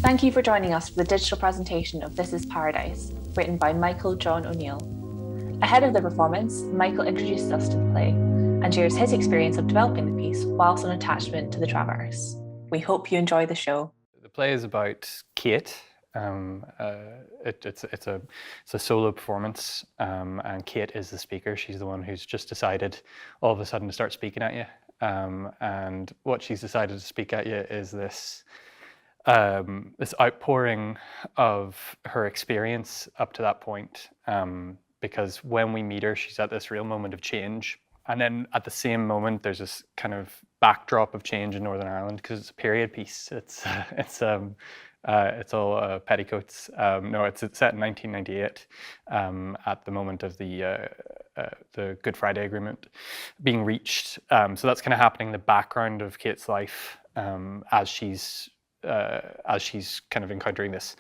Thank you for joining us for the digital presentation of This is Paradise, written by Michael John O'Neill. Ahead of the performance, Michael introduces us to the play and shares his experience of developing the piece whilst on attachment to the Traverse. We hope you enjoy the show. The play is about Kate. It's a solo performance, and Kate is the speaker. She's the one who's just decided all of a sudden to start speaking at you. And what she's decided to speak at you is this outpouring of her experience up to that point. Because when we meet her, she's at this real moment of change. And then at the same moment, there's this kind of backdrop of change in Northern Ireland because it's a period piece. It's all petticoats. No, it's set in 1998 at the moment of the Good Friday Agreement being reached. So that's kind of happening in the background of Kate's life as she's kind of encountering this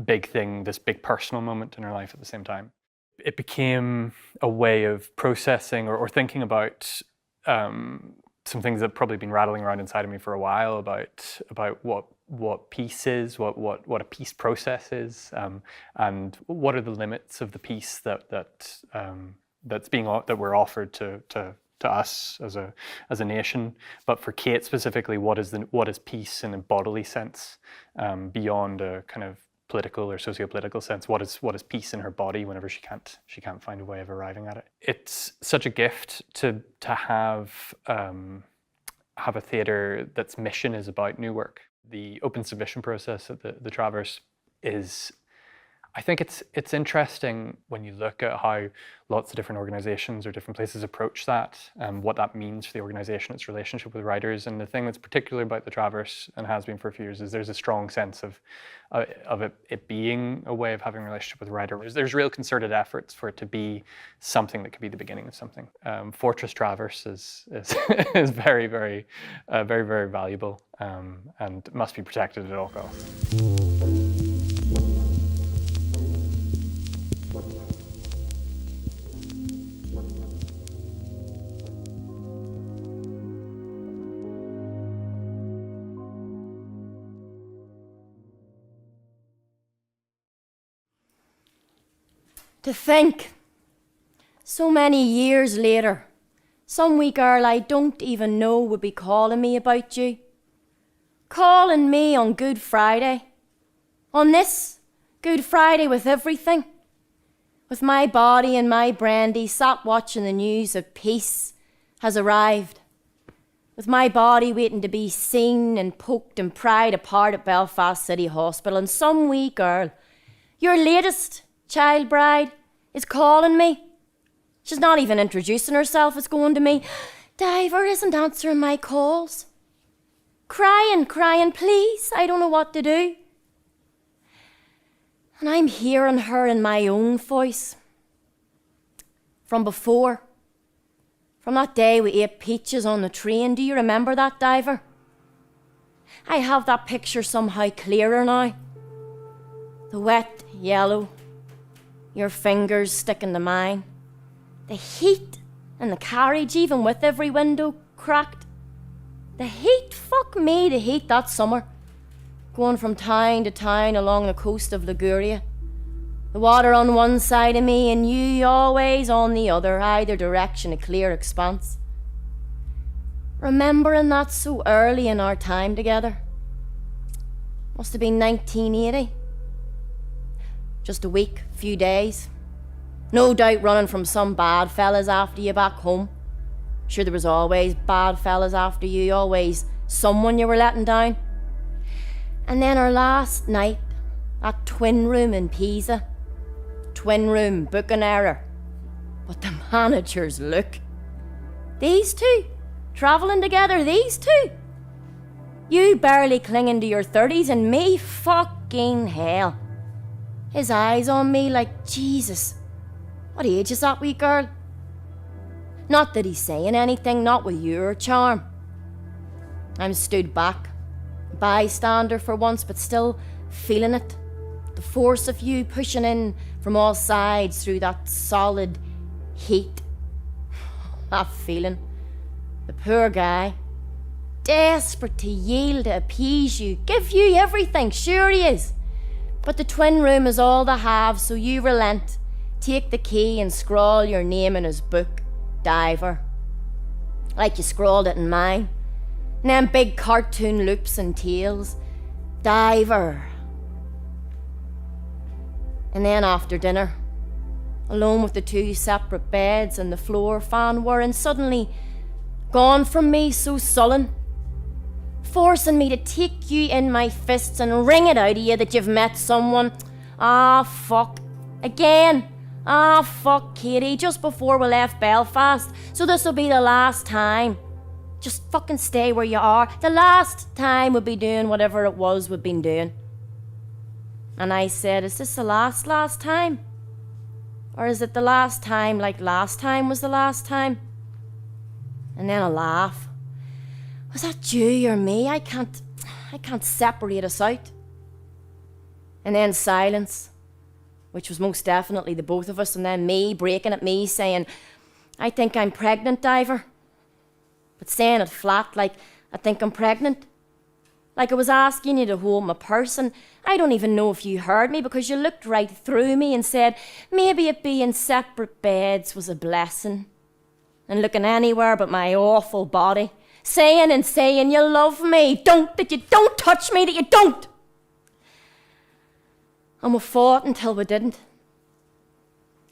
big thing, this big personal moment in her life at the same time. It became a way of processing or thinking about some things that have probably been rattling around inside of me for a while about what peace is, what a peace process is, and what are the limits of the peace that we're offered to us as a nation. But for Kate specifically, what is peace in a bodily sense, beyond a kind of political or socio-political sense? What is peace in her body whenever she can't find a way of arriving at it? It's such a gift to have a theatre that's mission is about new work. The open submission process at the Traverse is, I think it's interesting when you look at how lots of different organisations or different places approach that, and what that means for the organisation, its relationship with writers. And the thing that's particular about the Traverse, and has been for a few years, is there's a strong sense of it being a way of having a relationship with a writer. There's real concerted efforts for it to be something that could be the beginning of something. Fortress Traverse is is very, very, very, very valuable, and must be protected at all costs. To think, so many years later, some wee girl I don't even know would be calling me about you. Calling me on Good Friday. On this Good Friday with everything. With my body and my brandy sat watching the news of peace has arrived. With my body waiting to be seen and poked and pried apart at Belfast City Hospital, and some wee girl, your latest child bride, is calling me. She's not even introducing herself, is going to me, Diver isn't answering my calls. Crying, please, I don't know what to do. And I'm hearing her in my own voice. From before. From that day we ate peaches on the train, do you remember that, Diver? I have that picture somehow clearer now. The wet yellow, your fingers sticking to mine. The heat in the carriage, even with every window cracked. The heat, fuck me, the heat that summer. Going from town to town along the coast of Liguria. The water on one side of me and you always on the other, either direction a clear expanse. Remembering that so early in our time together. Must have been 1980. Just a week, few days. No doubt running from some bad fellas after you back home. Sure, there was always bad fellas after you, always someone you were letting down. And then our last night, that twin room in Pisa. Twin room, booking error. But the managers look. These two, travelling together, these two. You barely clinging to your 30s and me fucking hell. His eyes on me like, Jesus, what age is that wee girl? Not that he's saying anything, not with your charm. I'm stood back, bystander for once, but still feeling it. The force of you pushing in from all sides through that solid heat. That feeling. The poor guy. desperate to yield to appease you, give you everything, sure he is. But the twin room is all they have, so you relent, take the key and scrawl your name in his book, Diver. Like you scrawled it in mine. And then big cartoon loops and tails, Diver. And then after dinner, alone with the two separate beds and the floor fan whirring, suddenly gone from me so sullen, forcing me to take you in my fists and wring it out of you that you've met someone. Ah, fuck. Again. Ah, fuck, Katie, just before we left Belfast, so this'll be the last time. Just fucking stay where you are. The last time we'll be doing whatever it was we've been doing. And I said, is this the last time? Or is it the last time like last time was the last time? And then a laugh. Was that you or me? I can't separate us out. And then silence, which was most definitely the both of us, and then me breaking at me saying, I think I'm pregnant, Diver. But saying it flat, like I think I'm pregnant. Like I was asking you to hold my purse, and I don't even know if you heard me because you looked right through me and said maybe it being separate beds was a blessing. And looking anywhere but my awful body, saying and saying you love me, that you don't touch me, that you don't. And we fought until we didn't.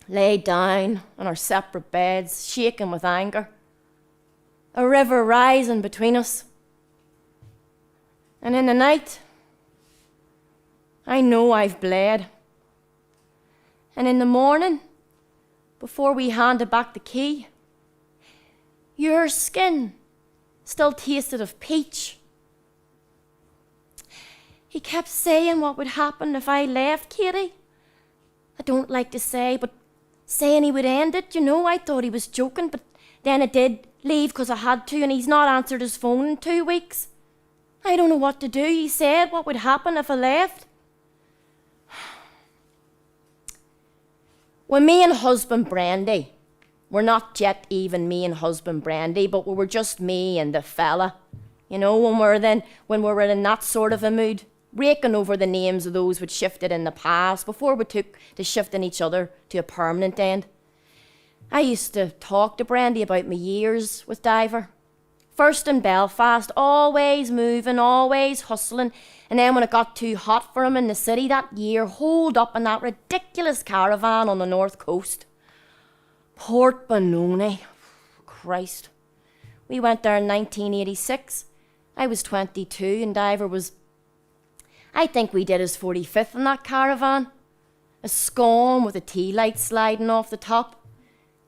Laid down on our separate beds, shaking with anger. A river rising between us. And in the night, I know I've bled. And in the morning, before we handed back the key, your skin still tasted of peach. He kept saying what would happen if I left, Katie. I don't like to say, but saying he would end it, I thought he was joking, but then I did leave because I had to, and he's not answered his phone in 2 weeks. I don't know what to do. He said what would happen if I left. When me and husband Brandy, we're not yet even me and husband Brandy, but we were just me and the fella. When we were in that sort of a mood, raking over the names of those who'd shifted in the past before we took to shifting each other to a permanent end. I used to talk to Brandy about my years with Diver. First in Belfast, always moving, always hustling, and then when it got too hot for him in the city that year, holed up in that ridiculous caravan on the north coast. Port Benoni. Christ. We went there in 1986. I was 22 and Diver was... I think we did his 45th in that caravan. A scone with a tea light sliding off the top.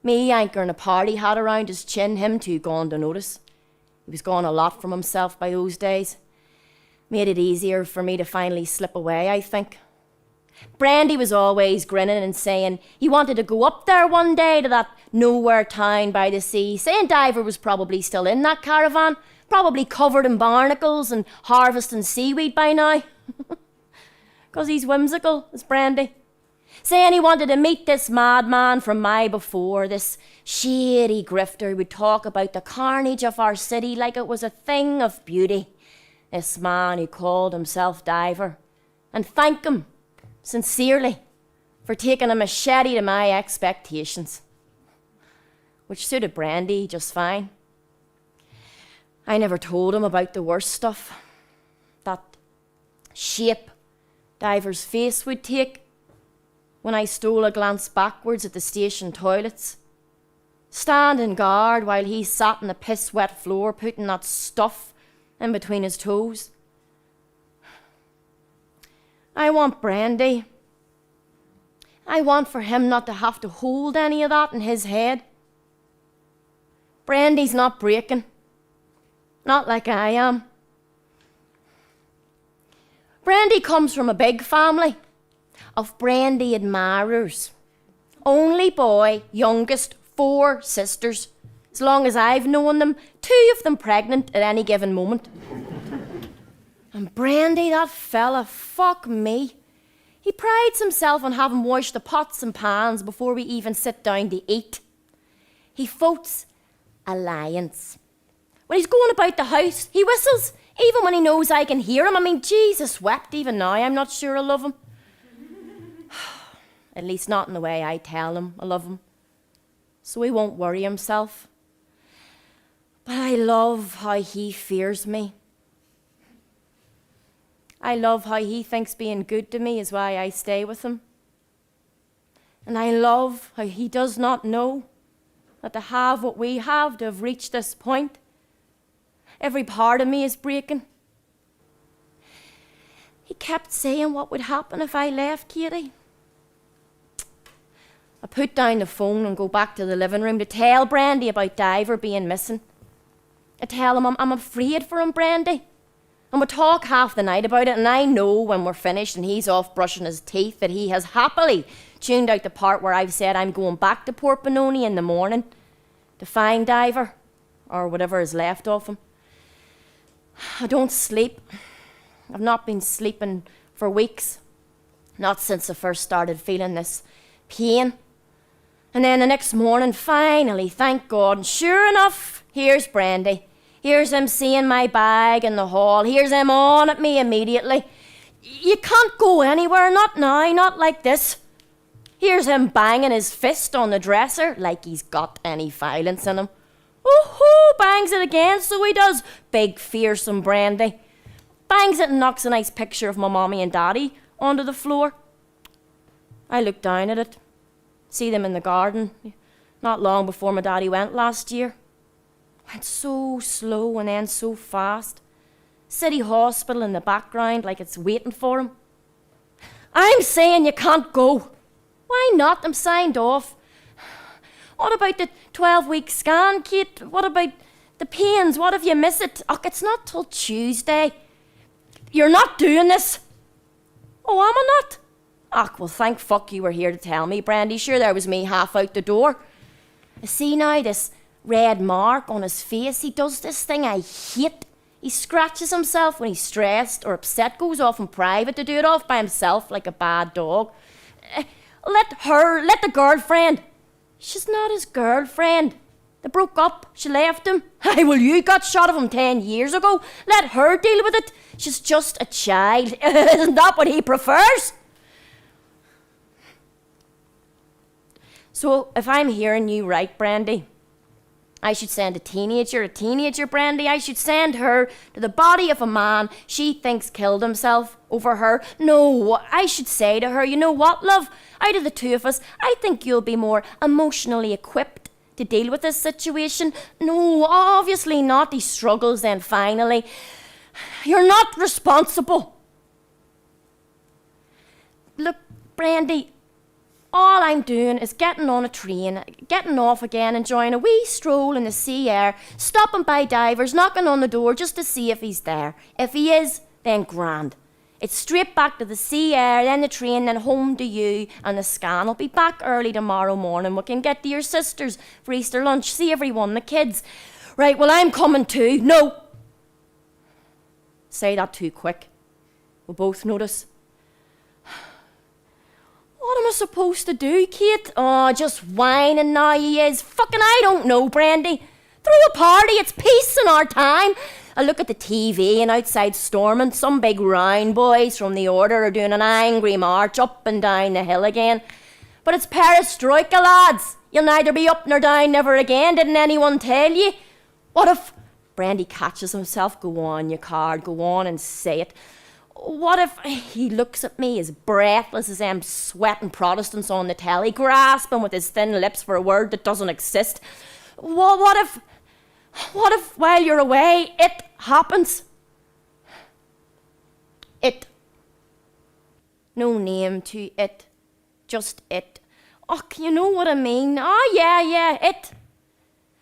Me anchoring a party hat around his chin, him too gone to notice. He was gone a lot from himself by those days. Made it easier for me to finally slip away, I think. Brandy was always grinning and saying he wanted to go up there one day to that nowhere town by the sea, saying Diver was probably still in that caravan, probably covered in barnacles and harvesting seaweed by now. 'Cause he's whimsical, is Brandy. Saying he wanted to meet this madman from my before, this shady grifter who would talk about the carnage of our city like it was a thing of beauty. This man who called himself Diver. And thank him, sincerely, for taking a machete to my expectations. Which suited Brandy just fine. I never told him about the worst stuff. That shape Diver's face would take when I stole a glance backwards at the station toilets, standing guard while he sat on the piss-wet floor putting that stuff in between his toes. I want Brandy. I want for him not to have to hold any of that in his head. Brandy's not breaking. Not like I am. Brandy comes from a big family of Brandy admirers. Only boy, youngest, 4 sisters. As long as I've known them, 2 of them pregnant at any given moment. And Brandy, that fella, fuck me. He prides himself on having washed the pots and pans before we even sit down to eat. He votes alliance. When he's going about the house, he whistles, even when he knows I can hear him. I mean, Jesus wept, even now I'm not sure I love him. At least not in the way I tell him I love him. So he won't worry himself. But I love how he fears me. I love how he thinks being good to me is why I stay with him. And I love how he does not know that to have what we have, to have reached this point, every part of me is breaking. He kept saying what would happen if I left, Katie. I put down the phone and go back to the living room to tell Brandy about Diver being missing. I tell him I'm afraid for him, Brandy. And we talk half the night about it, and I know when we're finished and he's off brushing his teeth that he has happily tuned out the part where I've said I'm going back to Port Benoni in the morning to find Diver, or whatever is left of him. I don't sleep. I've not been sleeping for weeks. Not since I first started feeling this pain. And then the next morning, finally, thank God, and sure enough, here's Brandy. Here's him seeing my bag in the hall. Here's him on at me immediately. You can't go anywhere, not now, not like this. Here's him banging his fist on the dresser like he's got any violence in him. Oh, bangs it again, so he does. Big, fearsome Brandy. Bangs it and knocks a nice picture of my mommy and daddy onto the floor. I look down at it, see them in the garden, not long before my daddy went last year. Went so slow and then so fast. City hospital in the background like it's waiting for him. I'm saying you can't go. Why not? I'm signed off. What about the 12-week scan, Kate? What about the pains? What if you miss it? Oh, it's not till Tuesday. You're not doing this. Oh, am I not? Ah, well, thank fuck you were here to tell me, Brandy. Sure, there was me half out the door. I see now this red mark on his face. He does this thing I hate. He scratches himself when he's stressed or upset, goes off in private to do it off by himself like a bad dog. Let the girlfriend. She's not his girlfriend. They broke up. She left him. Aye, well, you got shot of him 10 years ago. Let her deal with it. She's just a child. Isn't that what he prefers? So, if I'm hearing you right, Brandy, I should send a teenager, Brandy. I should send her to the body of a man she thinks killed himself over her. No, I should say to her, you know what, love? Out of the two of us, I think you'll be more emotionally equipped to deal with this situation. No, obviously not. He struggles then finally. You're not responsible. Look, Brandy, all I'm doing is getting on a train, getting off again, enjoying a wee stroll in the sea air, stopping by Divers, knocking on the door just to see if he's there. If he is, then grand. It's straight back to the sea air, then the train, then home to you and the scan. I'll be back early tomorrow morning. We can get to your sisters for Easter lunch, see everyone, the kids. Right, well, I'm coming too. No. Say that too quick. We'll both notice. What am I supposed to do, Kate? Oh, just whining now he is. Fucking I don't know, Brandy. Throw a party, it's peace in our time. I look at the TV and outside storming, some big round boys from the order are doing an angry march up and down the hill again. But it's perestroika, lads. You'll neither be up nor down never again, didn't anyone tell you? What if... Brandy catches himself. Go on, you card, go on and say it. What if he looks at me as breathless as them sweating Protestants on the telly, grasping with his thin lips for a word that doesn't exist? What if while you're away, it happens? It. No name to it, just it. Oh, you know what I mean? Oh, yeah, it.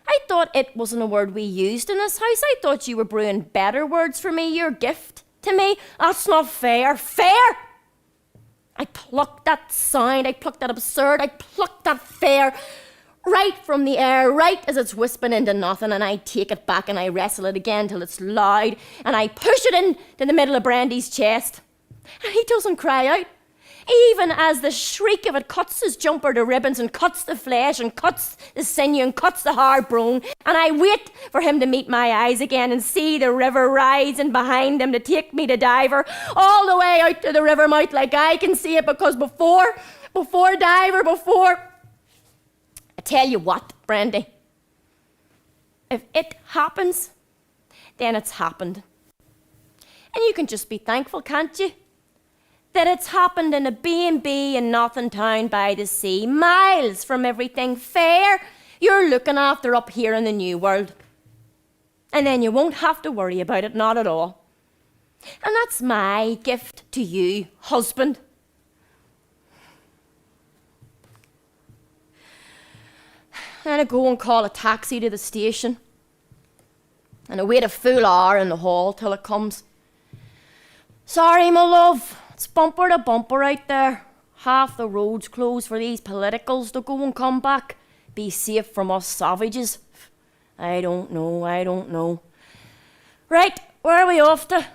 I thought it wasn't a word we used in this house. I thought you were brewing better words for me, your gift to me. That's not fair. Fair? I plucked that sound, I plucked that absurd, I plucked that fair right from the air, right as it's whispering into nothing, and I take it back and I wrestle it again till it's loud, and I push it into the middle of Brandy's chest. And he doesn't cry out. even as the shriek of it cuts his jumper to ribbons and cuts the flesh and cuts the sinew and cuts the hard bone, and I wait for him to meet my eyes again and see the river rising behind him to take me to Diver, all the way out to the river mouth like I can see it, because before Diver, I tell you what, Brandy, if it happens, then it's happened. And you can just be thankful, can't you? That it's happened in a B&B in Nothing Town by the sea, miles from everything fair you're looking after up here in the New World. And then you won't have to worry about it, not at all. And that's my gift to you, husband. And I go and call a taxi to the station. And I wait a full hour in the hall till it comes. Sorry, my love, it's bumper to bumper out there. Half the road's closed for these politicals to go and come back. Be safe from us savages. I don't know. Right, where are we off to?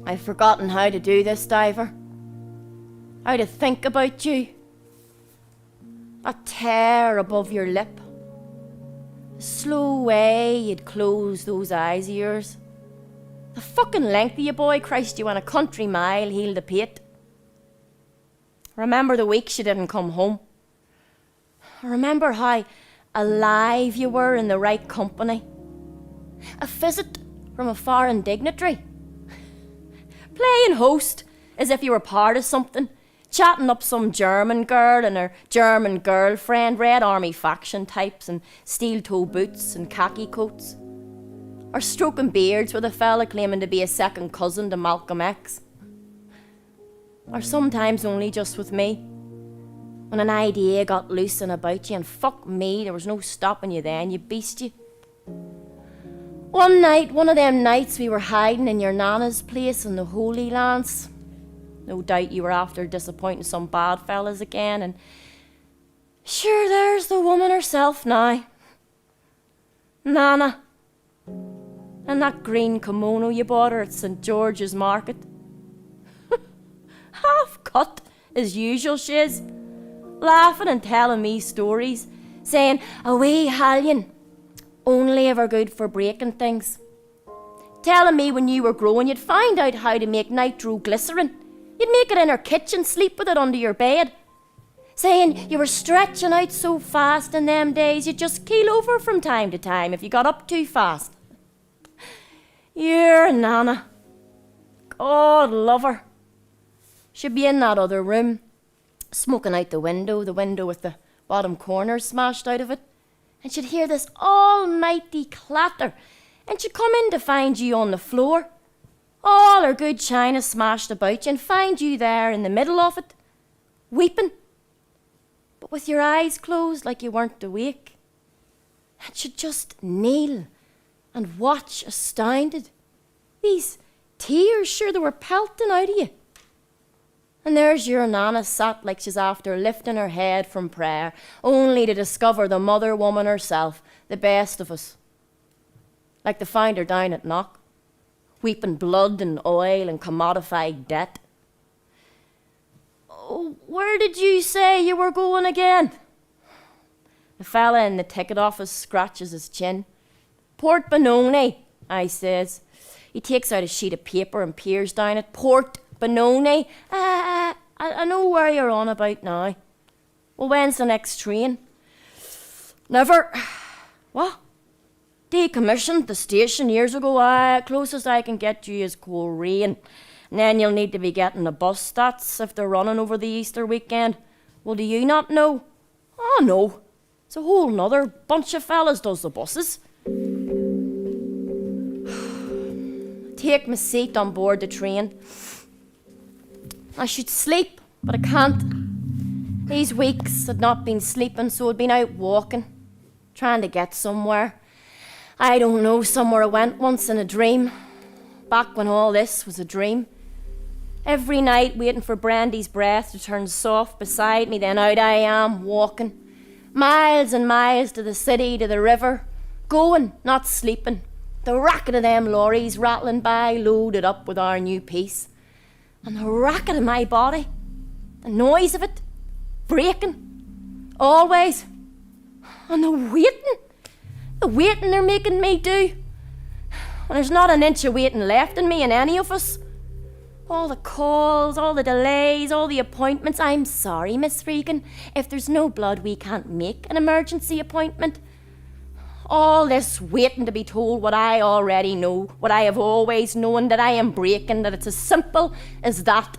I've forgotten how to do this, Diver. How to think about you. A tear above your lip. The slow way you'd close those eyes of yours. The fucking length of you, boy, Christ, you went a country mile heel to pate. Remember the weeks you didn't come home. Remember how alive you were in the right company. A visit from a foreign dignitary. Playing host as if you were part of something. Chatting up some German girl and her German girlfriend, Red Army faction types and steel-toe boots and khaki coats. Or stroking beards with a fella claiming to be a second cousin to Malcolm X. Or sometimes only just with me. When an idea got loose and about you, and fuck me, there was no stopping you then, you beast you. One night, one of them nights we were hiding in your nana's place in the Holy Lands. No doubt you were after disappointing some bad fellas again, and sure, there's the woman herself now. Nana. And that green kimono you bought her at St. George's Market. Half cut, as usual she is. Laughing and telling me stories, saying, a wee Hallion, only ever good for breaking things. Telling me when you were growing you'd find out how to make nitroglycerin. You'd make it in her kitchen, sleep with it under your bed. Saying you were stretching out so fast in them days you'd just keel over from time to time if you got up too fast. Your Nana. God love her. She'd be in that other room, smoking out the window with the bottom corner smashed out of it, and she'd hear this almighty clatter, and she'd come in to find you on the floor, all her good china smashed about you, and find you there in the middle of it, weeping, but with your eyes closed like you weren't awake. And she'd just kneel and watch astounded. These tears, sure they were pelting out of you. And there's your Nana sat like she's after lifting her head from prayer, only to discover the mother woman herself, the best of us. Like they found her down at Knock, weeping blood and oil and commodified debt. Oh, where did you say you were going again? The fella in the ticket office scratches his chin. Port Benoni, I says. He takes out a sheet of paper and peers down it. Port Benoni. I know where you're on about now. Well, when's the next train? Never. What? Decommissioned the station years ago. Closest I can get you is Korean. And then you'll need to be getting a bus, that's if they're running over the Easter weekend. Well, do you not know? Oh, no. It's a whole nother bunch of fellas does the buses. Take my seat on board the train. I should sleep, but I can't. These weeks I'd not been sleeping, so I'd been out walking, trying to get somewhere. I don't know, somewhere I went once in a dream, back when all this was a dream. Every night waiting for Brandy's breath to turn soft beside me, then out I am, walking. Miles and miles to the city, to the river, Going, not sleeping. The racket of them lorries rattling by, loaded up with our new piece. And the racket of my body, the noise of it, breaking, always. And the waiting they're making me do. And there's not an inch of waiting left in me in any of us. All the calls, all the delays, all the appointments. I'm sorry, Miss Regan, if there's no blood, we can't make an emergency appointment. All this waiting to be told what I already know, what I have always known, that I am breaking, that it's as simple as that.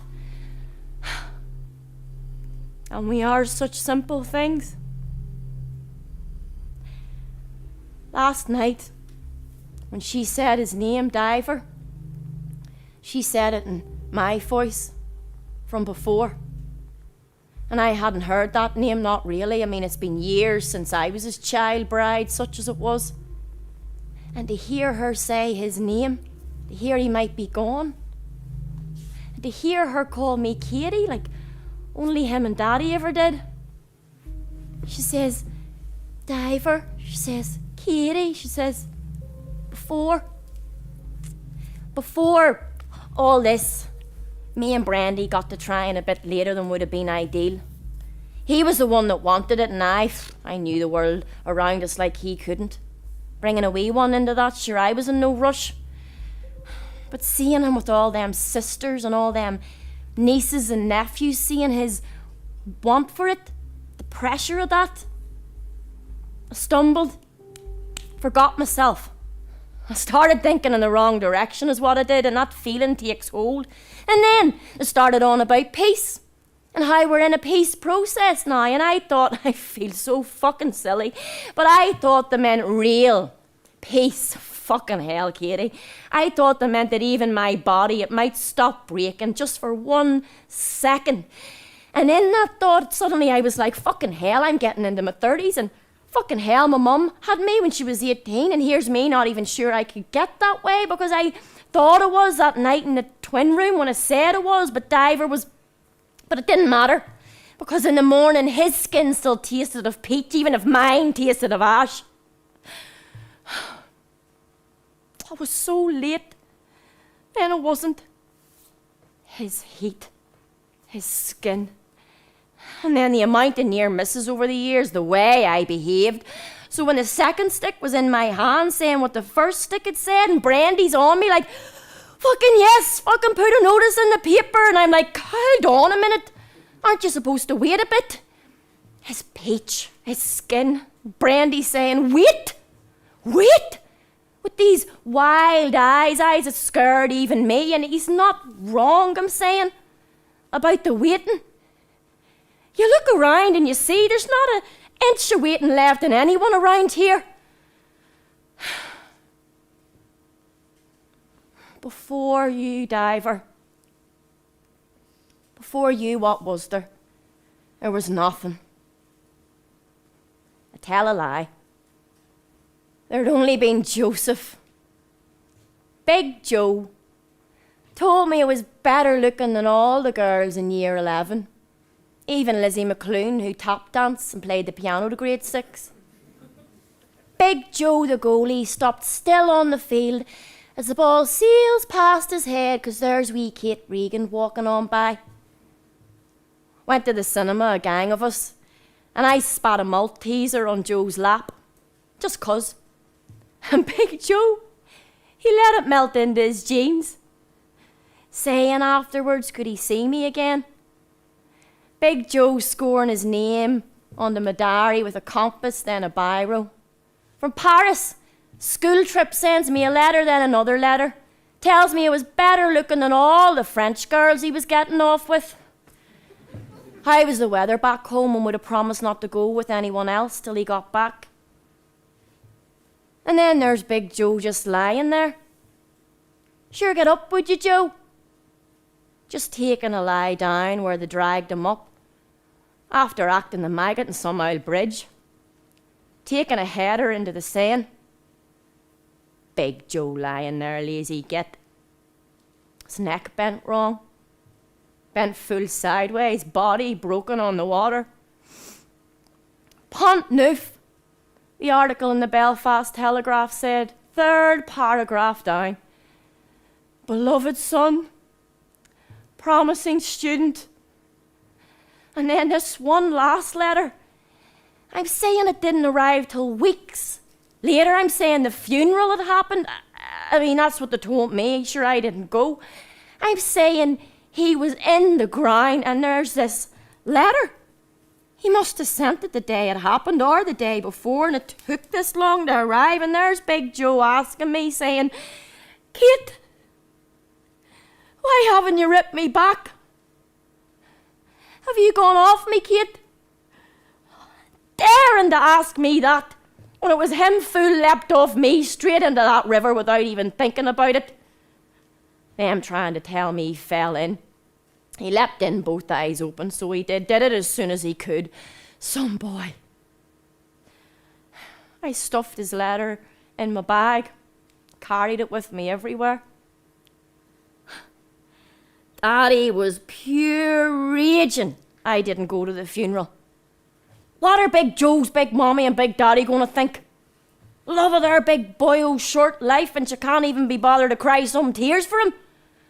And we are such simple things. Last night, when she said his name, Diver, she said it in my voice from before. And I hadn't heard that name, not really. I mean, it's been years since I was his child bride, such as it was. And to hear her say his name, to hear he might be gone, and to hear her call me Katie, like only him and Daddy ever did. She says, Diver, she says, Katie, she says, before all this, me and Brandy got to trying a bit later than would have been ideal. He was the one that wanted it, and I knew the world around us like he couldn't. Bringing a wee one into that, sure, I was in no rush. But seeing him with all them sisters and all them nieces and nephews, seeing his want for it, the pressure of that, I stumbled, forgot myself. I started thinking in the wrong direction is what I did, and that feeling takes hold. And then I started on about peace and how we're in a peace process now. And I thought, I feel so fucking silly, but I thought they meant real peace. Fucking hell, Katie. I thought they meant that even my body, it might stop breaking just for 1 second. And in that thought, suddenly I was like, fucking hell, I'm getting into my 30s, and fucking hell, my mum had me when she was 18, and here's me not even sure I could get that way because I thought I was that night in the twin room when I said I was, but Diver was. But it didn't matter because in the morning his skin still tasted of peach, even if mine tasted of ash. I was so late. Then it wasn't. His heat, his skin. And then the amount of near misses over the years, the way I behaved. So when the second stick was in my hand saying what the first stick had said, and Brandy's on me like, fucking yes, fucking put a notice in the paper. And I'm like, hold on a minute. Aren't you supposed to wait a bit? His peach, his skin, Brandy saying, wait. With these wild eyes that scared even me. And he's not wrong, I'm saying, about the waiting. You look around and you see there's not an inch of waiting left in anyone around here. Before you, Diver, before you, what was there? There was nothing. I tell a lie. There'd only been Joseph. Big Joe told me I was better looking than all the girls in year 11. Even Lizzie McClune, who tap danced and played the piano to grade 6. Big Joe, the goalie, stopped still on the field as the ball sails past his head because there's wee Kate Regan walking on by. Went to the cinema, a gang of us, and I spat a Malteser on Joe's lap, just 'cause. And Big Joe, he let it melt into his jeans, saying afterwards, could he see me again? Big Joe scoring his name on the Madari with a compass, then a biro. From Paris, school trip sends me a letter, then another letter. Tells me I was better looking than all the French girls he was getting off with. How was the weather back home and would have promised not to go with anyone else till he got back. And then there's Big Joe just lying there. Sure, get up, would you, Joe? Just taking a lie down where they dragged him up, after acting the maggot in some old bridge, taking a header into the Seine. Big Joe lying there, lazy git. His neck bent wrong, bent full sideways, body broken on the water. Pont Neuf, The article in the Belfast Telegraph said, 3rd paragraph down, beloved son, promising student. And then this one last letter. I'm saying it didn't arrive till weeks later. I'm saying the funeral had happened. I mean, that's what they told me. Sure, I didn't go. I'm saying he was in the ground and there's this letter. He must have sent it the day it happened or the day before, and it took this long to arrive. And there's Big Joe asking me, saying, Kate, why haven't you ripped me back? Have you gone off me, Kate? Daring to ask me that, when it was him full leapt off me straight into that river without even thinking about it. Them trying to tell me he fell in. He leapt in both eyes open, so he did it as soon as he could. Some boy. I stuffed his letter in my bag, carried it with me everywhere. Daddy was pure raging I didn't go to the funeral. What are Big Joe's big mommy and Big Daddy going to think? Love of their big boyo's short life, and she can't even be bothered to cry some tears for him.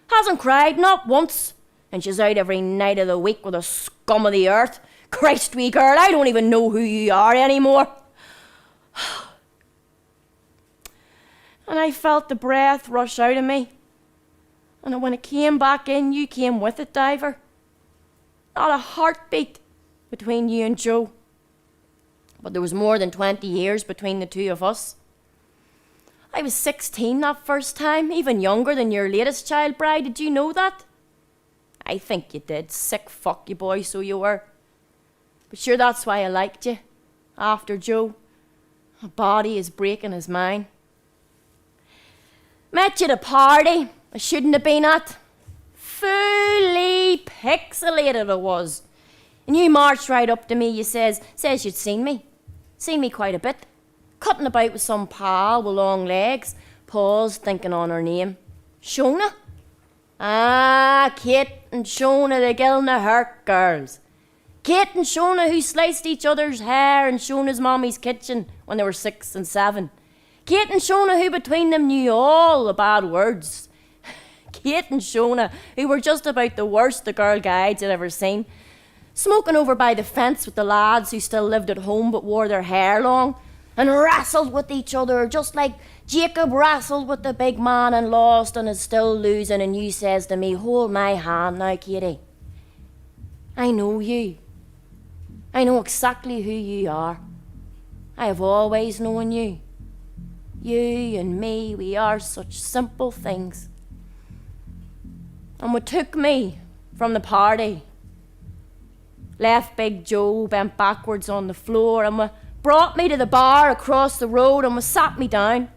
Hasn't cried, not once. And she's out every night of the week with the scum of the earth. Christ, wee girl, I don't even know who you are anymore. And I felt the breath rush out of me. And when it came back in, you came with it, Diver. Not a heartbeat between you and Joe. But there was more than 20 years between the two of us. I was 16 that first time, even younger than your latest child bride. Did you know that? I think you did. Sick fuck you, boy, so you were. But sure, that's why I liked you. After Joe, my body is breaking his mind. Met you at a party I shouldn't have been at. Fully pixelated it was. And you marched right up to me, you says you'd seen me quite a bit. Cutting about with some pal with long legs, paused thinking on her name. Shona? Ah, Kate and Shona, the Gilna Hurt girls. Kate and Shona who sliced each other's hair in Shona's mommy's kitchen when they were 6 and 7. Kate and Shona who between them knew all the bad words. Kate and Shona who were just about the worst the girl guides had ever seen. Smoking over by the fence with the lads who still lived at home but wore their hair long, and wrestled with each other just like Jacob wrestled with the big man and lost and is still losing. And you says to me, hold my hand now, Katie. I know you. I know exactly who you are. I have always known you. You and me, we are such simple things. And what took me from the party, left Big Joe bent backwards on the floor, and we brought me to the bar across the road, and we sat me down.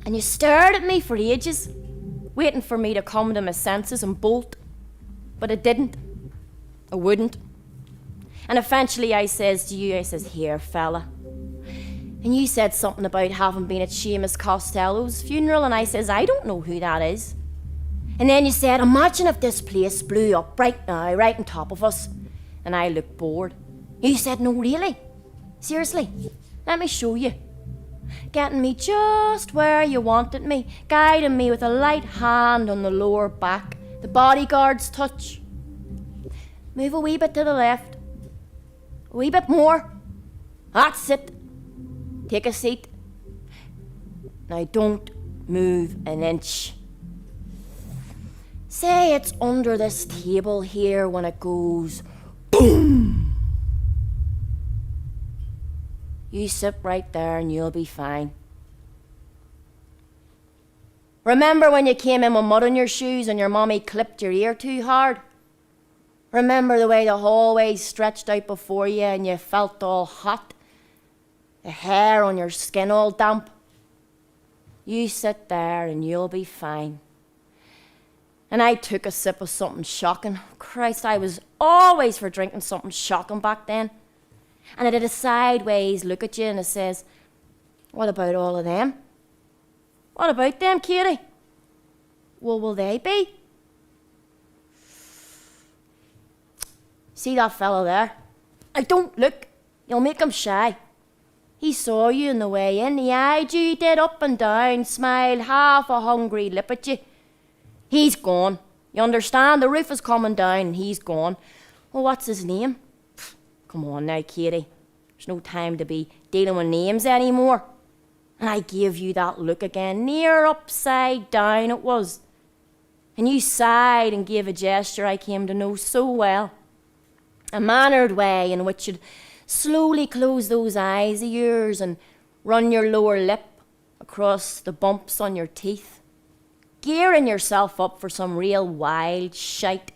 And you stared at me for ages, waiting for me to come to my senses and bolt. But I didn't. I wouldn't. And eventually I says to you, I says, here, fella. And you said something about having been at Seamus Costello's funeral, and I says, I don't know who that is. And then you said, imagine if this place blew up right now, right on top of us. And I looked bored. You said, no, really? Seriously? Let me show you. Getting me just where you wanted me, guiding me with a light hand on the lower back, the bodyguard's touch. Move a wee bit to the left. A wee bit more. That's it. Take a seat. Now don't move an inch. Say it's under this table here when it goes boom. You sit right there and you'll be fine. Remember when you came in with mud on your shoes and your mommy clipped your ear too hard? Remember the way the hallway stretched out before you and you felt all hot? The hair on your skin all damp? You sit there and you'll be fine. And I took a sip of something shocking. Christ, I was always for drinking something shocking back then. And I did a sideways look at you and I says, what about all of them? What about them, Katie? Well, will they be? See that fellow there? I don't look. You'll make him shy. He saw you on the way in, he eyed you, he did up and down, smiled half a hungry lip at you. He's gone. You understand? The roof is coming down and he's gone. Well, what's his name? Come on now, Katie. There's no time to be dealing with names anymore. And I gave you that look again, near upside down it was. And you sighed and gave a gesture I came to know so well. A mannered way in which you'd slowly close those eyes of yours and run your lower lip across the bumps on your teeth, gearing yourself up for some real wild shite.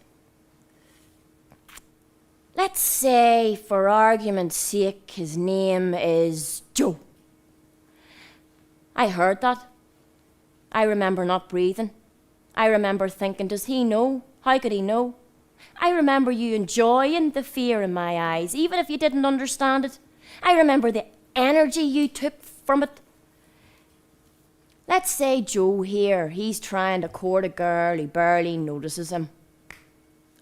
Let's say, for argument's sake, his name is Joe. I heard that. I remember not breathing. I remember thinking, does he know? How could he know? I remember you enjoying the fear in my eyes, even if you didn't understand it. I remember the energy you took from it. Let's say Joe here, he's trying to court a girl, he barely notices him.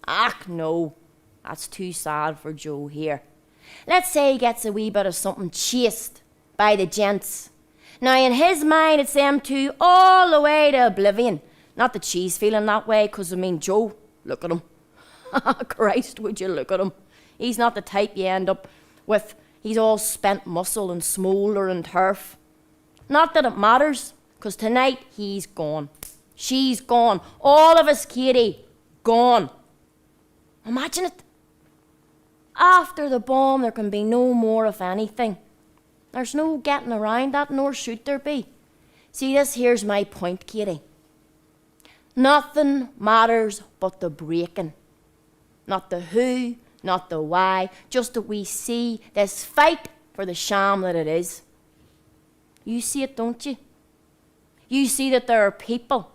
Ach, no, that's too sad for Joe here. Let's say he gets a wee bit of something chased by the gents. Now, in his mind, it's them two all the way to oblivion. Not that she's feeling that way, 'cause Joe, look at him. Christ, would you look at him? He's not the type you end up with. He's all spent muscle and smoulder and turf. Not that it matters, 'cause tonight he's gone. She's gone. All of us, Katie, gone. Imagine it. After the bomb, there can be no more of anything. There's no getting around that, nor should there be. See, this here's my point, Katie. Nothing matters but the breaking. Not the who, not the why, just that we see this fight for the sham that it is. You see it, don't you? You see that there are people,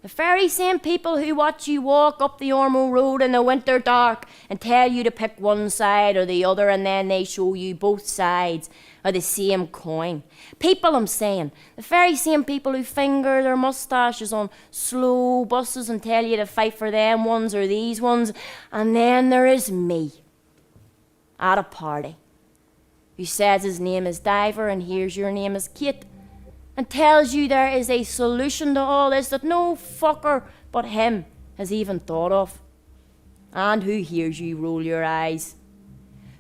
the very same people who watch you walk up the Ormo Road in the winter dark and tell you to pick one side or the other, and then they show you both sides of the same coin. People, I'm saying, the very same people who finger their moustaches on slow buses and tell you to fight for them ones or these ones. And then there is me, at a party, who says his name is Diver and hears your name is Kate, and tells you there is a solution to all this that no fucker but him has even thought of. And who hears you roll your eyes,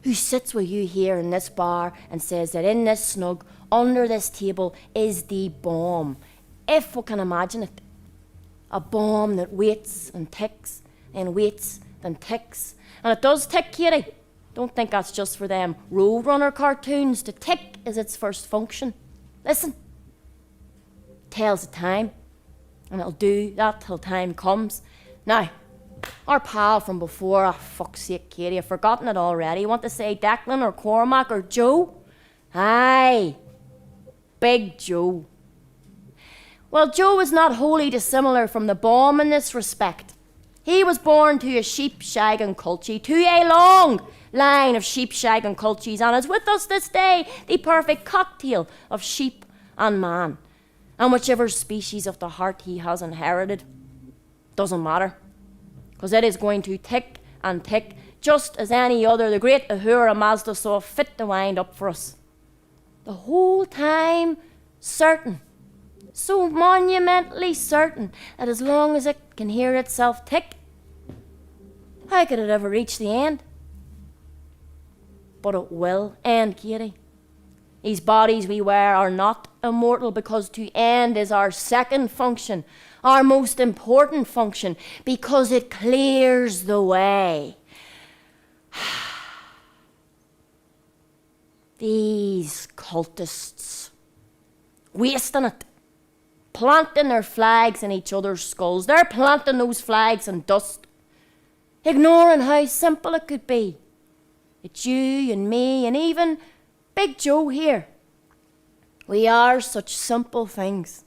who sits with you here in this bar and says that in this snug, under this table, is the bomb, if we can imagine it. A bomb that waits and ticks, and waits and ticks. And it does tick, Katie. Don't think that's just for them Roadrunner cartoons. To tick is its first function. Listen. Tells the time, and it'll do that till time comes. Now, our pal from before, oh, fuck's sake, Katie, I've forgotten it already. You want to say Declan or Cormac or Joe? Aye, Big Joe. Well, Joe was not wholly dissimilar from the bomb in this respect. He was born to a sheep shagging culture, to a long line of sheep shagging cultures, and is with us this day the perfect cocktail of sheep and man. And whichever species of the heart he has inherited, doesn't matter. Because it is going to tick and tick, just as any other the great Ahura Mazda saw fit to wind up for us. The whole time certain, so monumentally certain, that as long as it can hear itself tick, how could it ever reach the end? But it will end, Katie. These bodies we wear are not immortal, because to end is our second function, our most important function, because it clears the way. These cultists, wasting it, planting their flags in each other's skulls. They're planting those flags in dust, ignoring how simple it could be. It's you and me and even Big Joe here. We are such simple things.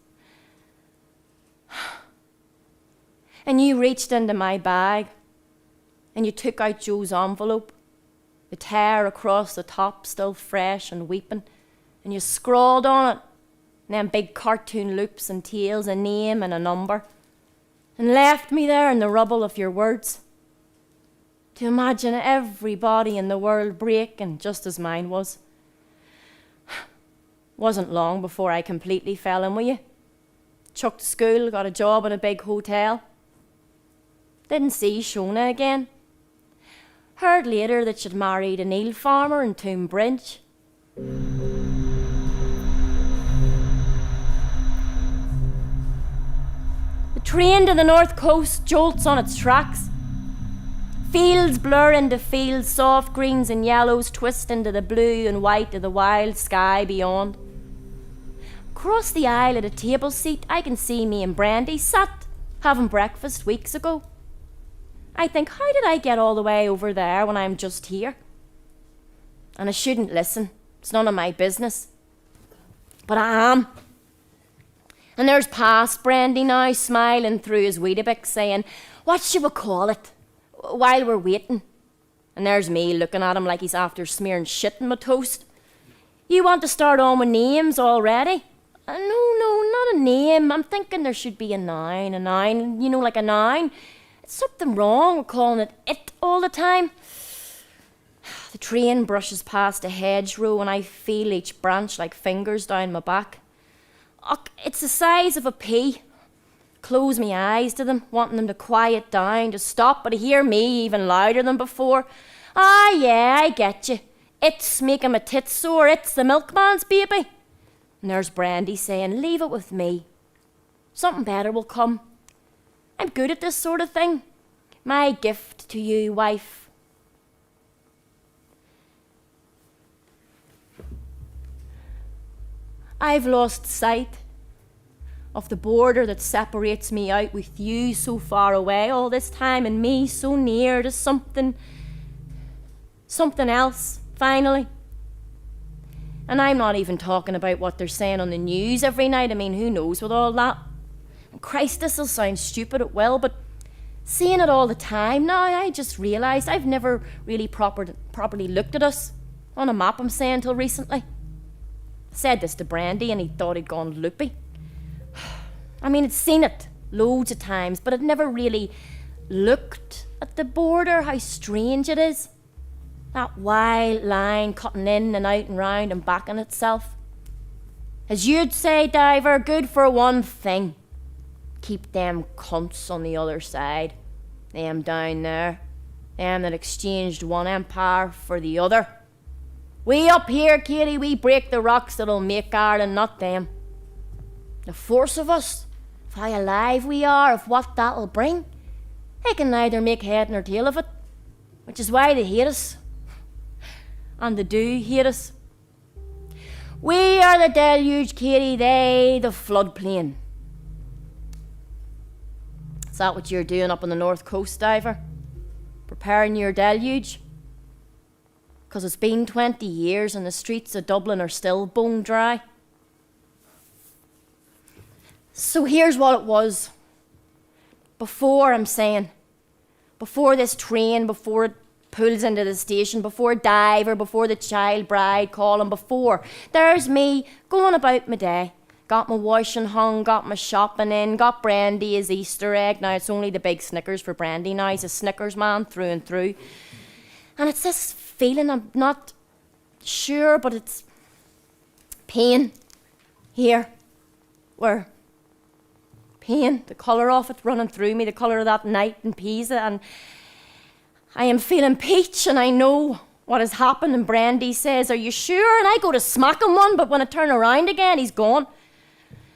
And you reached into my bag and you took out Joe's envelope, the tear across the top still fresh and weeping, and you scrawled on it, and then big cartoon loops and tails, a name and a number, and left me there in the rubble of your words, to imagine everybody in the world breaking just as mine was. Wasn't long before I completely fell in with you. Chucked school, got a job in a big hotel. Didn't see Shona again. Heard later that she'd married an eel farmer in Tombridge. The train to the north coast jolts on its tracks. Fields blur into fields, soft greens and yellows twist into the blue and white of the wild sky beyond. Across the aisle at a table seat, I can see me and Brandy sat having breakfast weeks ago. I think, how did I get all the way over there when I'm just here? And I shouldn't listen. It's none of my business. But I am. And there's past Brandy now, smiling through his Weetabix, saying, what should we call it? While we're waiting. And there's me looking at him like he's after smearing shit in my toast. You want to start on with names already? No, not a name. I'm thinking there should be a noun, like a noun. It's something wrong with calling it all the time. The train brushes past a hedgerow and I feel each branch like fingers down my back. It's the size of a pea. Close my eyes to them, wanting them to quiet down, to stop, but I hear me even louder than before. Ah, yeah, I get you. It's making my tits sore. It's the milkman's baby. And there's Brandy saying, leave it with me. Something better will come. I'm good at this sort of thing. My gift to you, wife. I've lost sight of the border that separates me out with you so far away all this time and me so near to something else, finally. And I'm not even talking about what they're saying on the news every night. I mean, who knows with all that? And Christ, this'll sound stupid, it will, but seeing it all the time now, I just realised I've never really properly looked at us on a map, I'm saying, till recently. I said this to Brandy and he thought he'd gone loopy. I mean, I'd seen it loads of times, but I'd never really looked at the border, how strange it is. That wild line cutting in and out and round and back on itself. As you'd say, Diver, good for one thing. Keep them cunts on the other side. Them down there. Them that exchanged one empire for the other. We up here, Katie, we break the rocks that'll make Ireland, not them. The force of us, of how alive we are, of what that'll bring, they can neither make head nor tail of it. Which is why they hate us. And they do hate us. We are the deluge, Katie, they the floodplain. Is that what you're doing up on the north coast, Diver? Preparing your deluge? 'Cause it's been 20 years and the streets of Dublin are still bone dry. So here's what it was. Before this train, before it pulls into the station, before Diver, before the child bride calling, before, there's me going about my day. Got my washing hung, got my shopping in, got Brandy as Easter egg. Now it's only the big Snickers for Brandy now. He's a Snickers man through and through. And it's this feeling, I'm not sure, but it's pain here. Where? Pain, the colour of it running through me, the colour of that night in Pisa, and I am feeling peach and I know what has happened, and Brandy says, are you sure? And I go to smack him one, but when I turn around again, he's gone.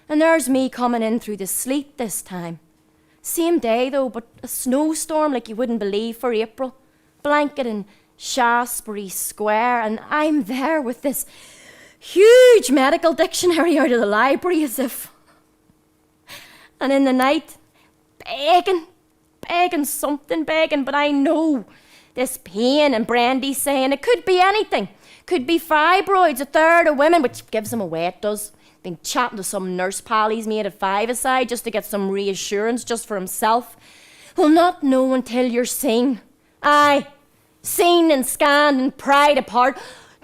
And there's me coming in through the sleet this time. Same day though, but a snowstorm like you wouldn't believe for April. Blanket in Shaftesbury Square, and I'm there with this huge medical dictionary out of the library as if. And in the night, begging, but I know this pain, and Brandy saying it could be anything. Could be fibroids, a third of women, which gives him away, it does. Been chatting to some nurse pal he's made at 5 aside just to get some reassurance just for himself. Will not know until you're seen. Aye, seen and scanned and pried apart.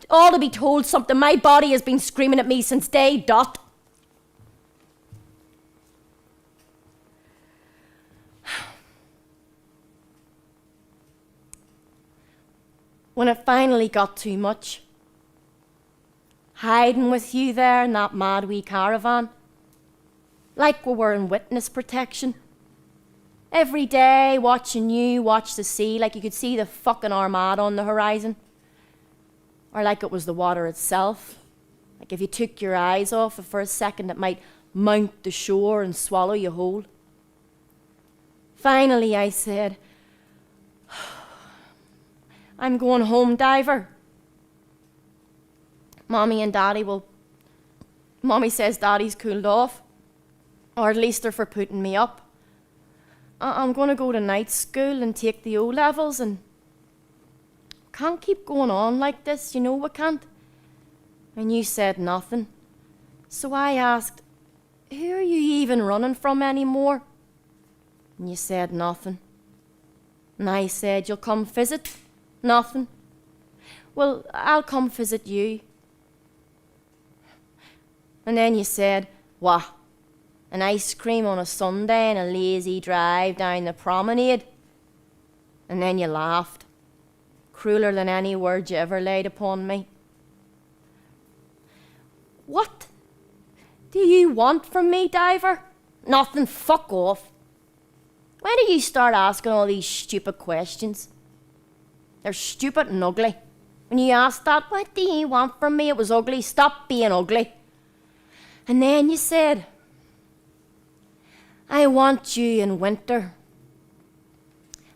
All to be told something my body has been screaming at me since day dot. When it finally got too much, hiding with you there in that mad wee caravan. Like we were in witness protection. Every day watching you watch the sea like you could see the fucking Armada on the horizon. Or like it was the water itself. Like if you took your eyes off it for a second, it might mount the shore and swallow you whole. Finally, I said, I'm going home, Diver. Mommy says Daddy's cooled off. Or at least they're for putting me up. I'm going to go to night school and take the O-levels, and can't keep going on like this, you know we can't. And you said nothing. So I asked, who are you even running from anymore? And you said nothing. And I said, you'll come visit? Nothing. Well, I'll come visit you. And then you said, what? An ice cream on a Sunday and a lazy drive down the promenade? And then you laughed, crueler than any word you ever laid upon me. What do you want from me, Diver? Nothing, fuck off. When do you start asking all these stupid questions? They're stupid and ugly. When you asked that, what do you want from me? It was ugly. Stop being ugly. And then you said, I want you in winter.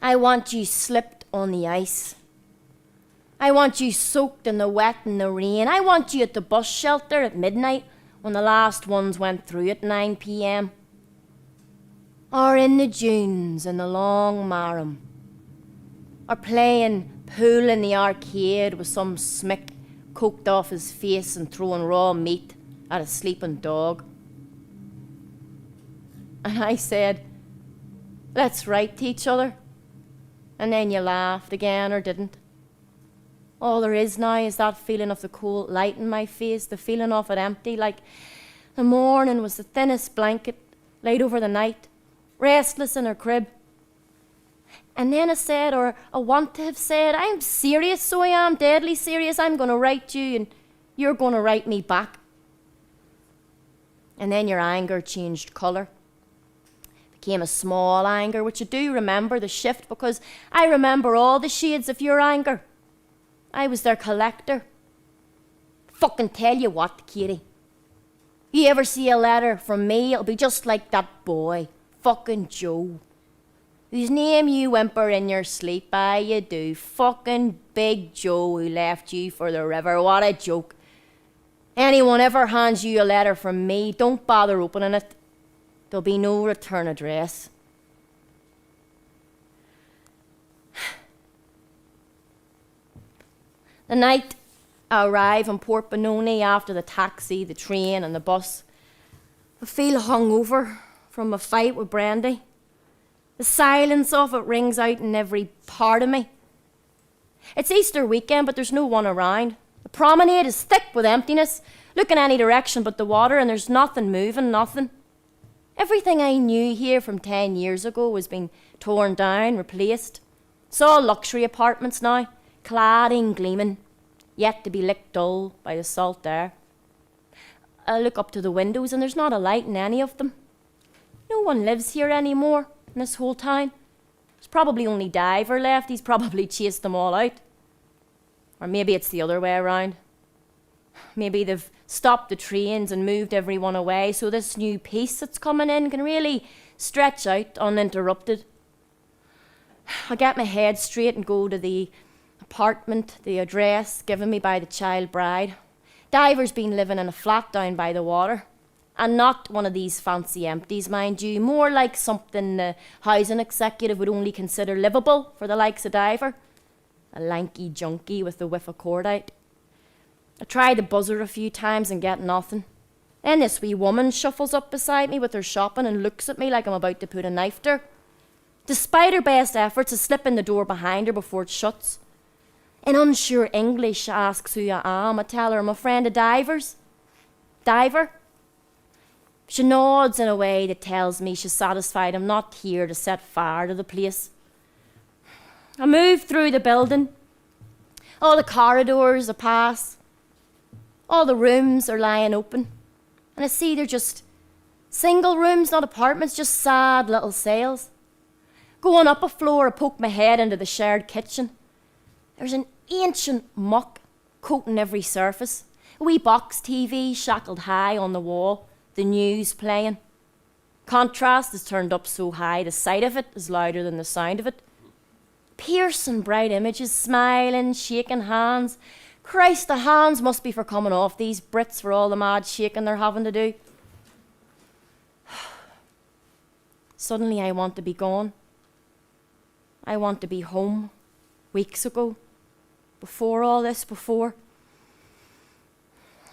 I want you slipped on the ice. I want you soaked in the wet and the rain. I want you at the bus shelter at midnight when the last ones went through at 9 p.m. Or in the dunes in the long Marham. Or playing pool in the arcade with some smick coked off his face and throwing raw meat at a sleeping dog. And I said, let's write to each other. And then you laughed again or didn't. All there is now is that feeling of the cold light in my face, the feeling of it empty, like the morning was the thinnest blanket laid over the night, restless in her crib. And then I said, or I want to have said, I'm serious, so I am, deadly serious. I'm going to write you and you're going to write me back. And then your anger changed colour. Became a small anger, which I do remember the shift because I remember all the shades of your anger. I was their collector. Fucking tell you what, Katie. You ever see a letter from me, it'll be just like that boy, fucking Joe. Whose name you whimper in your sleep, aye you do. Fucking Big Joe who left you for the river, what a joke. Anyone ever hands you a letter from me, don't bother opening it. There'll be no return address. The night I arrive in Port Benoni after the taxi, the train and the bus, I feel hungover from a fight with Brandy. The silence of it rings out in every part of me. It's Easter weekend, but there's no one around. The promenade is thick with emptiness. Look in any direction but the water and there's nothing moving, nothing. Everything I knew here from 10 years ago has been torn down, replaced. It's all luxury apartments now, cladding gleaming, yet to be licked dull by the salt air. I look up to the windows and there's not a light in any of them. No one lives here anymore in this whole town. There's probably only Diver left. He's probably chased them all out. Or maybe it's the other way around. Maybe they've stopped the trains and moved everyone away so this new peace that's coming in can really stretch out uninterrupted. I get my head straight and go to the apartment, the address given me by the child bride. Diver's been living in a flat down by the water. And not one of these fancy empties, mind you. More like something the housing executive would only consider livable for the likes of Diver. A lanky junkie with a whiff of cordite. I tried the buzzer a few times and get nothing. Then this wee woman shuffles up beside me with her shopping and looks at me like I'm about to put a knife to her. Despite her best efforts, I slip in the door behind her before it shuts. In unsure English, she asks who I am. I tell her I'm a friend of Diver's. Diver? She nods in a way that tells me she's satisfied I'm not here to set fire to the place. I move through the building. All the corridors I pass. All the rooms are lying open. And I see they're just single rooms, not apartments, just sad little cells. Going up a floor, I poke my head into the shared kitchen. There's an ancient muck coating every surface. A wee box TV shackled high on the wall, the news playing. Contrast is turned up so high, the sight of it is louder than the sound of it. Piercing bright images, smiling, shaking hands. Christ, the hands must be for coming off these Brits for all the mad shaking they're having to do. Suddenly I want to be gone. I want to be home. Weeks ago. Before all this, before.